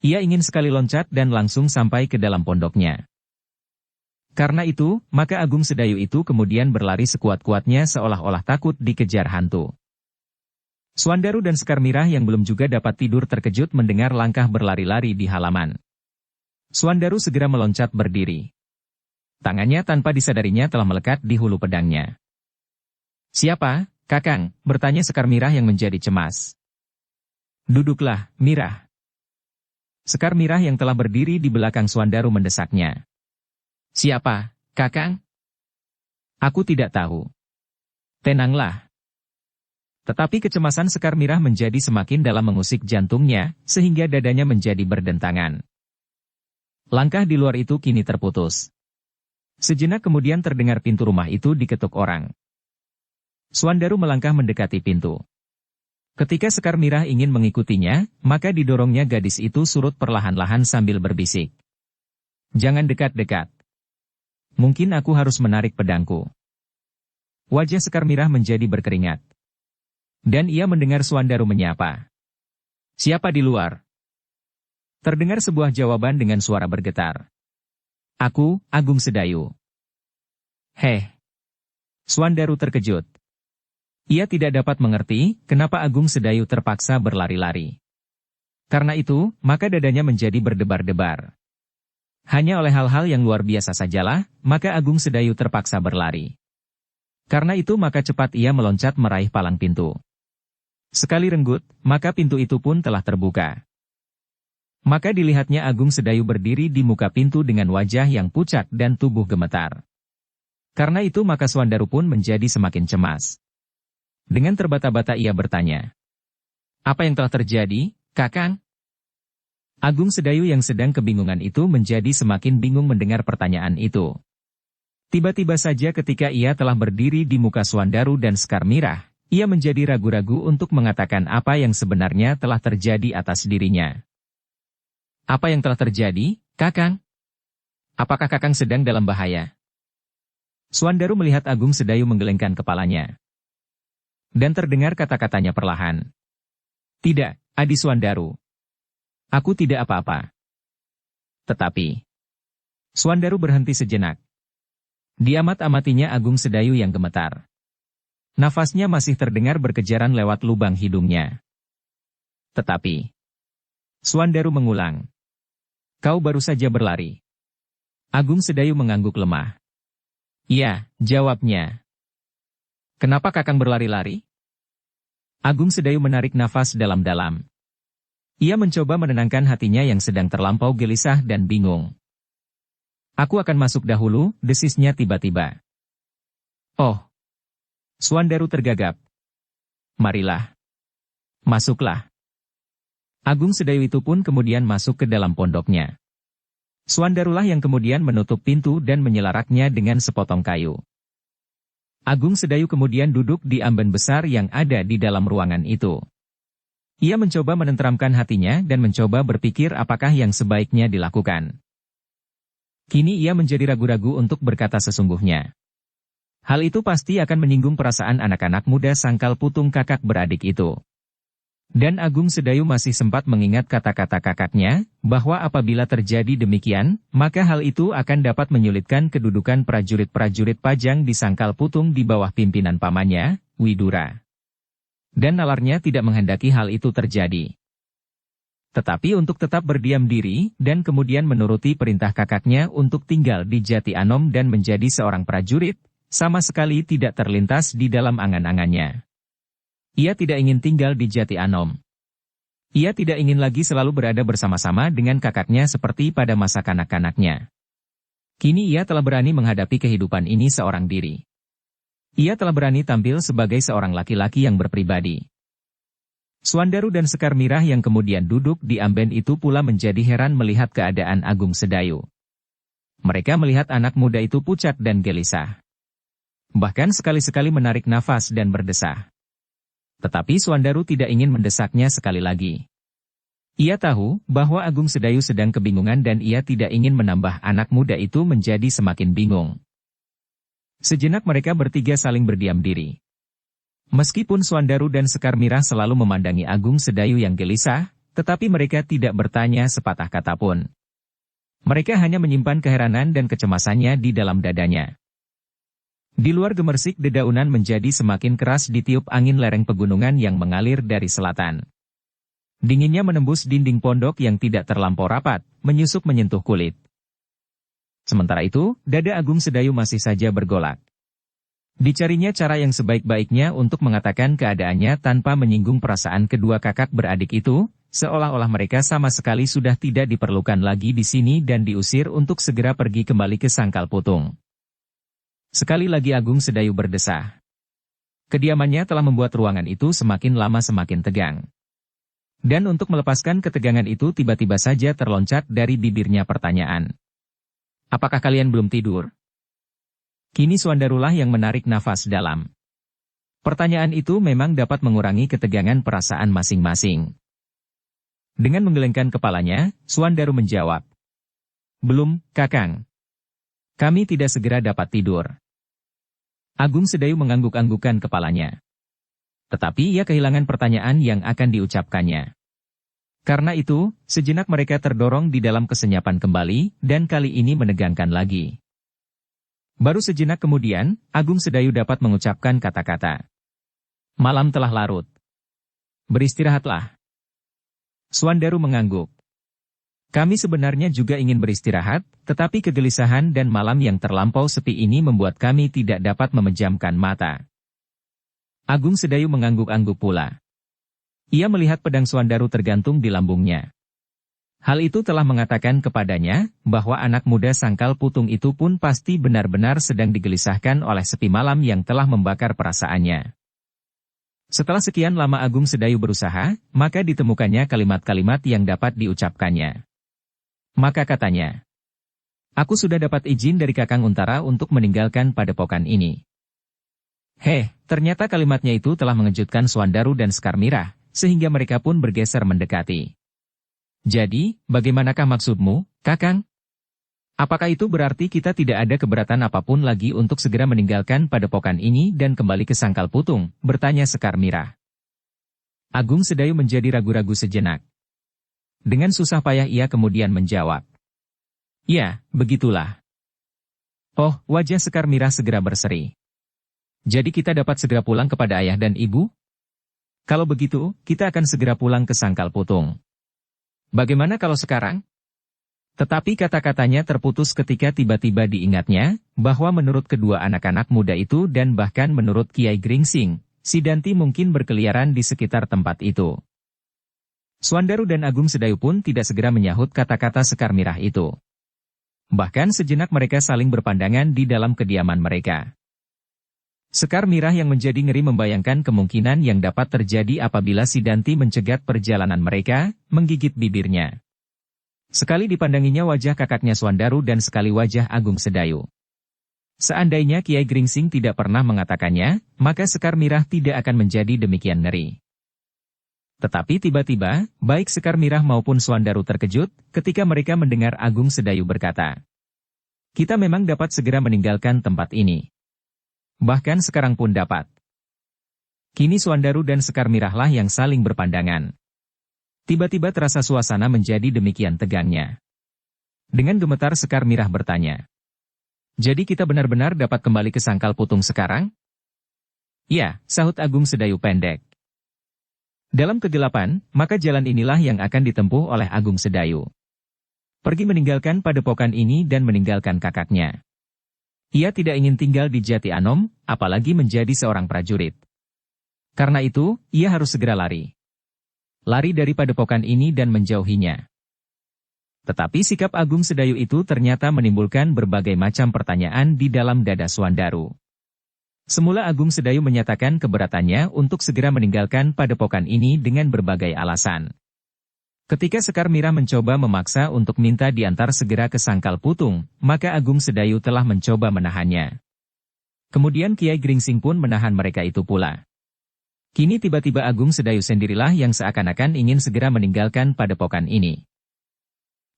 A: Ia ingin sekali loncat dan langsung sampai ke dalam pondoknya. Karena itu, maka Agung Sedayu itu kemudian berlari sekuat-kuatnya seolah-olah takut dikejar hantu. Suandaru dan Sekar Mirah yang belum juga dapat tidur terkejut mendengar langkah berlari-lari di halaman. Suandaru segera meloncat berdiri. Tangannya tanpa disadarinya telah melekat di hulu pedangnya. "Siapa, Kakang?" bertanya Sekar Mirah yang menjadi cemas. "Duduklah, Mirah." Sekar Mirah yang telah berdiri di belakang Suandaru mendesaknya. "Siapa, Kakang?" "Aku tidak tahu." "Tenanglah." Tetapi kecemasan Sekar Mirah menjadi semakin dalam mengusik jantungnya, sehingga dadanya menjadi berdentangan. Langkah di luar itu kini terputus. Sejenak kemudian terdengar pintu rumah itu diketuk orang. Suandaru melangkah mendekati pintu. Ketika Sekar Mirah ingin mengikutinya, maka didorongnya gadis itu surut perlahan-lahan sambil berbisik. "Jangan dekat-dekat. Mungkin aku harus menarik pedangku." Wajah Sekar Mirah menjadi berkeringat. Dan ia mendengar Suandaru menyapa. "Siapa di luar?" Terdengar sebuah jawaban dengan suara bergetar. "Aku, Agung Sedayu." "Heh." Suandaru terkejut. Ia tidak dapat mengerti kenapa Agung Sedayu terpaksa berlari-lari. Karena itu, maka dadanya menjadi berdebar-debar. Hanya oleh hal-hal yang luar biasa sajalah, maka Agung Sedayu terpaksa berlari. Karena itu maka cepat ia meloncat meraih palang pintu. Sekali renggut, maka pintu itu pun telah terbuka. Maka dilihatnya Agung Sedayu berdiri di muka pintu dengan wajah yang pucat dan tubuh gemetar. Karena itu maka Suandaru pun menjadi semakin cemas. Dengan terbata-bata ia bertanya, "Apa yang telah terjadi, Kakang?" Agung Sedayu yang sedang kebingungan itu menjadi semakin bingung mendengar pertanyaan itu. Tiba-tiba saja ketika ia telah berdiri di muka Suandaru dan Sekar Mirah, ia menjadi ragu-ragu untuk mengatakan apa yang sebenarnya telah terjadi atas dirinya. "Apa yang telah terjadi, Kakang? Apakah Kakang sedang dalam bahaya?" Suandaru melihat Agung Sedayu menggelengkan kepalanya. Dan terdengar kata-katanya perlahan. "Tidak, Adi Suandaru. Aku tidak apa-apa." Tetapi Suandaru berhenti sejenak. Diamat-amatinya Agung Sedayu yang gemetar. Nafasnya masih terdengar berkejaran lewat lubang hidungnya. Tetapi Suandaru mengulang, "Kau baru saja berlari." Agung Sedayu mengangguk lemah. "Iya," jawabnya. "Kenapa Kakang berlari-lari?" Agung Sedayu menarik nafas dalam-dalam. Ia mencoba menenangkan hatinya yang sedang terlampau gelisah dan bingung. "Aku akan masuk dahulu," desisnya tiba-tiba. "Oh." Suandaru tergagap. "Marilah. Masuklah." Agung Sedayu itu pun kemudian masuk ke dalam pondoknya. Suandarulah yang kemudian menutup pintu dan menyelaraknya dengan sepotong kayu. Agung Sedayu kemudian duduk di amben besar yang ada di dalam ruangan itu. Ia mencoba menenteramkan hatinya dan mencoba berpikir apakah yang sebaiknya dilakukan. Kini ia menjadi ragu-ragu untuk berkata sesungguhnya. Hal itu pasti akan menyinggung perasaan anak-anak muda sangkal putung kakak beradik itu. Dan Agung Sedayu masih sempat mengingat kata-kata kakaknya, bahwa apabila terjadi demikian, maka hal itu akan dapat menyulitkan kedudukan prajurit-prajurit Pajang di sangkal putung di bawah pimpinan pamannya, Widura. Dan nalarnya tidak menghendaki hal itu terjadi. Tetapi untuk tetap berdiam diri, dan kemudian menuruti perintah kakaknya untuk tinggal di Jati Anom dan menjadi seorang prajurit, sama sekali tidak terlintas di dalam angan-angannya. Ia tidak ingin tinggal di Jati Anom. Ia tidak ingin lagi selalu berada bersama-sama dengan kakaknya seperti pada masa kanak-kanaknya. Kini ia telah berani menghadapi kehidupan ini seorang diri. Ia telah berani tampil sebagai seorang laki-laki yang berpribadi. Suandaru dan Sekar Mirah yang kemudian duduk di amben itu pula menjadi heran melihat keadaan Agung Sedayu. Mereka melihat anak muda itu pucat dan gelisah. Bahkan sekali-sekali menarik nafas dan berdesah. Tetapi Suandaru tidak ingin mendesaknya sekali lagi. Ia tahu bahwa Agung Sedayu sedang kebingungan dan ia tidak ingin menambah anak muda itu menjadi semakin bingung. Sejenak mereka bertiga saling berdiam diri. Meskipun Suandaru dan Sekar Mirah selalu memandangi Agung Sedayu yang gelisah, tetapi mereka tidak bertanya sepatah kata pun. Mereka hanya menyimpan keheranan dan kecemasannya di dalam dadanya. Di luar gemersik dedaunan menjadi semakin keras ditiup angin lereng pegunungan yang mengalir dari selatan. Dinginnya menembus dinding pondok yang tidak terlampau rapat, menyusup menyentuh kulit. Sementara itu, dada Agung Sedayu masih saja bergolak. Dicarinya cara yang sebaik-baiknya untuk mengatakan keadaannya tanpa menyinggung perasaan kedua kakak beradik itu, seolah-olah mereka sama sekali sudah tidak diperlukan lagi di sini dan diusir untuk segera pergi kembali ke Sangkal Putung. Sekali lagi Agung Sedayu berdesah. Kediamannya telah membuat ruangan itu semakin lama semakin tegang. Dan untuk melepaskan ketegangan itu tiba-tiba saja terloncat dari bibirnya pertanyaan. Apakah kalian belum tidur? Kini Suandarulah yang menarik nafas dalam. Pertanyaan itu memang dapat mengurangi ketegangan perasaan masing-masing. Dengan menggelengkan kepalanya, Suandaru menjawab. Belum, Kakang. Kami tidak segera dapat tidur. Agung Sedayu mengangguk-anggukkan kepalanya. Tetapi ia kehilangan pertanyaan yang akan diucapkannya. Karena itu, sejenak mereka terdorong di dalam kesenyapan kembali, dan kali ini menegangkan lagi. Baru sejenak kemudian, Agung Sedayu dapat mengucapkan kata-kata. Malam telah larut. Beristirahatlah. Suandaru mengangguk. Kami sebenarnya juga ingin beristirahat, tetapi kegelisahan dan malam yang terlampau sepi ini membuat kami tidak dapat memejamkan mata. Agung Sedayu mengangguk-angguk pula. Ia melihat pedang Suandaru tergantung di lambungnya. Hal itu telah mengatakan kepadanya, bahwa anak muda Sangkal Putung itu pun pasti benar-benar sedang digelisahkan oleh sepi malam yang telah membakar perasaannya. Setelah sekian lama Agung Sedayu berusaha, maka ditemukannya kalimat-kalimat yang dapat diucapkannya. Maka katanya, aku sudah dapat izin dari Kakang Untara untuk meninggalkan padepokan ini. Ternyata kalimatnya itu telah mengejutkan Suandaru dan Sekar Mirah, sehingga mereka pun bergeser mendekati. Jadi, bagaimanakah maksudmu, Kakang? Apakah itu berarti kita tidak ada keberatan apapun lagi untuk segera meninggalkan padepokan ini dan kembali ke Sangkal Putung? Bertanya Sekar Mirah. Agung Sedayu menjadi ragu-ragu sejenak. Dengan susah payah ia kemudian menjawab. Ya, begitulah. Oh, wajah Sekar Mirah segera berseri. Jadi kita dapat segera pulang kepada ayah dan ibu? Kalau begitu, kita akan segera pulang ke Sangkal Putung. Bagaimana kalau sekarang? Tetapi kata-katanya terputus ketika tiba-tiba diingatnya, bahwa menurut kedua anak-anak muda itu dan bahkan menurut Kiai Gringsing, si Danti mungkin berkeliaran di sekitar tempat itu. Suandaru dan Agung Sedayu pun tidak segera menyahut kata-kata Sekar Mirah itu. Bahkan sejenak mereka saling berpandangan di dalam kediaman mereka. Sekar Mirah yang menjadi ngeri membayangkan kemungkinan yang dapat terjadi apabila si Danti mencegat perjalanan mereka, menggigit bibirnya. Sekali dipandanginya wajah kakaknya Suandaru dan sekali wajah Agung Sedayu. Seandainya Kiai Gringsing tidak pernah mengatakannya, maka Sekar Mirah tidak akan menjadi demikian ngeri. Tetapi tiba-tiba, baik Sekar Mirah maupun Suandaru terkejut, ketika mereka mendengar Agung Sedayu berkata, kita memang dapat segera meninggalkan tempat ini. Bahkan sekarang pun dapat. Kini Suandaru dan Sekar Mirahlah yang saling berpandangan. Tiba-tiba terasa suasana menjadi demikian tegangnya. Dengan gemetar Sekar Mirah bertanya. Jadi kita benar-benar dapat kembali ke Sangkal Putung sekarang? Ya, sahut Agung Sedayu pendek. Dalam kegelapan, maka jalan inilah yang akan ditempuh oleh Agung Sedayu. Pergi meninggalkan padepokan ini dan meninggalkan kakaknya. Ia tidak ingin tinggal di Jati Anom, apalagi menjadi seorang prajurit. Karena itu, ia harus segera lari. Lari dari padepokan ini dan menjauhinya. Tetapi sikap Agung Sedayu itu ternyata menimbulkan berbagai macam pertanyaan di dalam dada Suandaru. Semula Agung Sedayu menyatakan keberatannya untuk segera meninggalkan padepokan ini dengan berbagai alasan. Ketika Sekar Mirah mencoba memaksa untuk minta diantar segera ke Sangkal Putung, maka Agung Sedayu telah mencoba menahannya. Kemudian Kiai Gringsing pun menahan mereka itu pula. Kini tiba-tiba Agung Sedayu sendirilah yang seakan-akan ingin segera meninggalkan padepokan ini.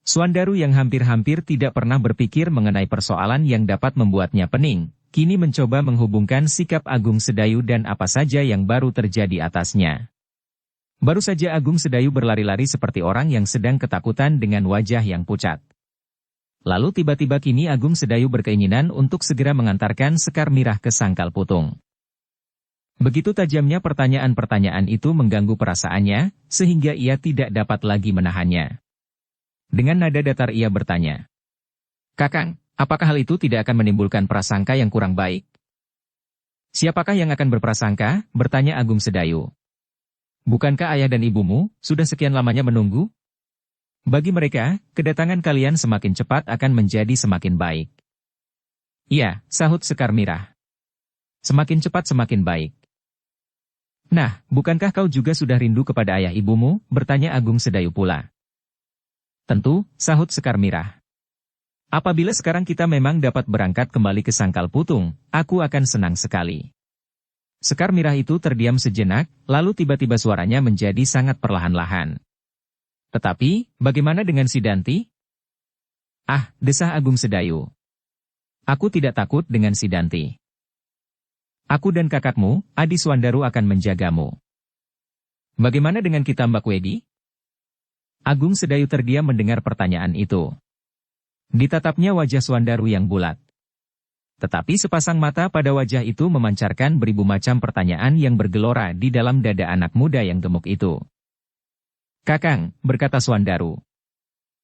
A: Suandaru yang hampir-hampir tidak pernah berpikir mengenai persoalan yang dapat membuatnya pening, kini mencoba menghubungkan sikap Agung Sedayu dan apa saja yang baru terjadi atasnya. Baru saja Agung Sedayu berlari-lari seperti orang yang sedang ketakutan dengan wajah yang pucat. Lalu tiba-tiba kini Agung Sedayu berkeinginan untuk segera mengantarkan Sekar Mirah ke Sangkal Putung. Begitu tajamnya pertanyaan-pertanyaan itu mengganggu perasaannya, sehingga ia tidak dapat lagi menahannya. Dengan nada datar ia bertanya, "Kakang, apakah hal itu tidak akan menimbulkan prasangka yang kurang baik?" "Siapakah yang akan berprasangka?" bertanya Agung Sedayu. "Bukankah ayah dan ibumu sudah sekian lamanya menunggu? Bagi mereka, kedatangan kalian semakin cepat akan menjadi semakin baik." "Iya," sahut Sekar Mirah. "Semakin cepat semakin baik." "Nah, bukankah kau juga sudah rindu kepada ayah ibumu?" bertanya Agung Sedayu pula. "Tentu," sahut Sekar Mirah. "Apabila sekarang kita memang dapat berangkat kembali ke Sangkal Putung, aku akan senang sekali." Sekar Mirah itu terdiam sejenak, lalu tiba-tiba suaranya menjadi sangat perlahan-lahan. "Tetapi, bagaimana dengan Sidanti?" "Ah," desah Agung Sedayu. "Aku tidak takut dengan Sidanti. Aku dan kakakmu, Adi Suandaru akan menjagamu." "Bagaimana dengan kita Mbak Wedi?" Agung Sedayu terdiam mendengar pertanyaan itu. Ditatapnya wajah Suandaru yang bulat. Tetapi sepasang mata pada wajah itu memancarkan beribu macam pertanyaan yang bergelora di dalam dada anak muda yang gemuk itu. "Kakang," berkata Suandaru.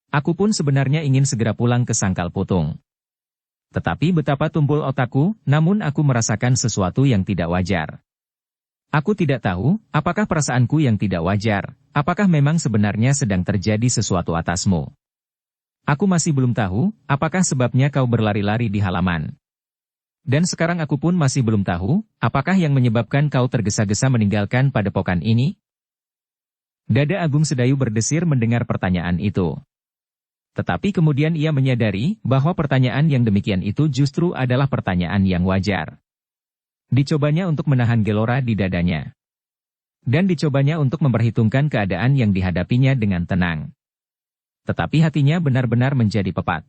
A: "Aku pun sebenarnya ingin segera pulang ke Sangkal Putung. Tetapi betapa tumpul otakku, namun aku merasakan sesuatu yang tidak wajar. Aku tidak tahu, apakah perasaanku yang tidak wajar, apakah memang sebenarnya sedang terjadi sesuatu atasmu. Aku masih belum tahu, apakah sebabnya kau berlari-lari di halaman. Dan sekarang aku pun masih belum tahu, apakah yang menyebabkan kau tergesa-gesa meninggalkan padepokan ini?" Dada Agung Sedayu berdesir mendengar pertanyaan itu. Tetapi kemudian ia menyadari bahwa pertanyaan yang demikian itu justru adalah pertanyaan yang wajar. Dicobanya untuk menahan gelora di dadanya. Dan dicobanya untuk memperhitungkan keadaan yang dihadapinya dengan tenang. Tetapi hatinya benar-benar menjadi pepat.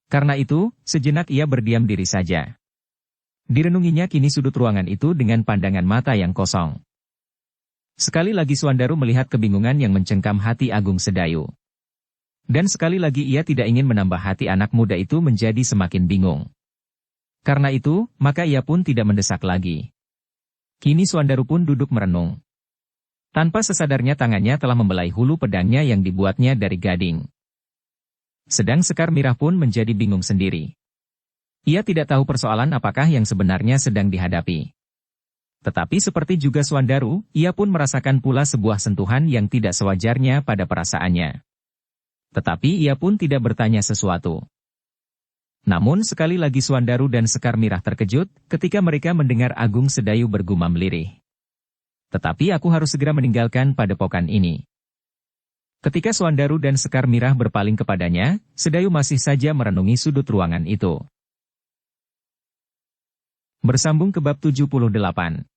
A: Karena itu, sejenak ia berdiam diri saja. Direnunginya kini sudut ruangan itu dengan pandangan mata yang kosong. Sekali lagi Suandaru melihat kebingungan yang mencengkam hati Agung Sedayu. Dan sekali lagi ia tidak ingin menambah hati anak muda itu menjadi semakin bingung. Karena itu, maka ia pun tidak mendesak lagi. Kini Suandaru pun duduk merenung. Tanpa sesadarnya tangannya telah membelai hulu pedangnya yang dibuatnya dari gading. Sedang Sekar Mirah pun menjadi bingung sendiri. Ia tidak tahu persoalan apakah yang sebenarnya sedang dihadapi. Tetapi seperti juga Suandaru, ia pun merasakan pula sebuah sentuhan yang tidak sewajarnya pada perasaannya. Tetapi ia pun tidak bertanya sesuatu. Namun sekali lagi Suandaru dan Sekar Mirah terkejut ketika mereka mendengar Agung Sedayu bergumam lirih. "Tetapi aku harus segera meninggalkan padepokan ini." Ketika Suandaru dan Sekar Mirah berpaling kepadanya, Sedayu masih saja merenungi sudut ruangan itu. Bersambung ke bab 78.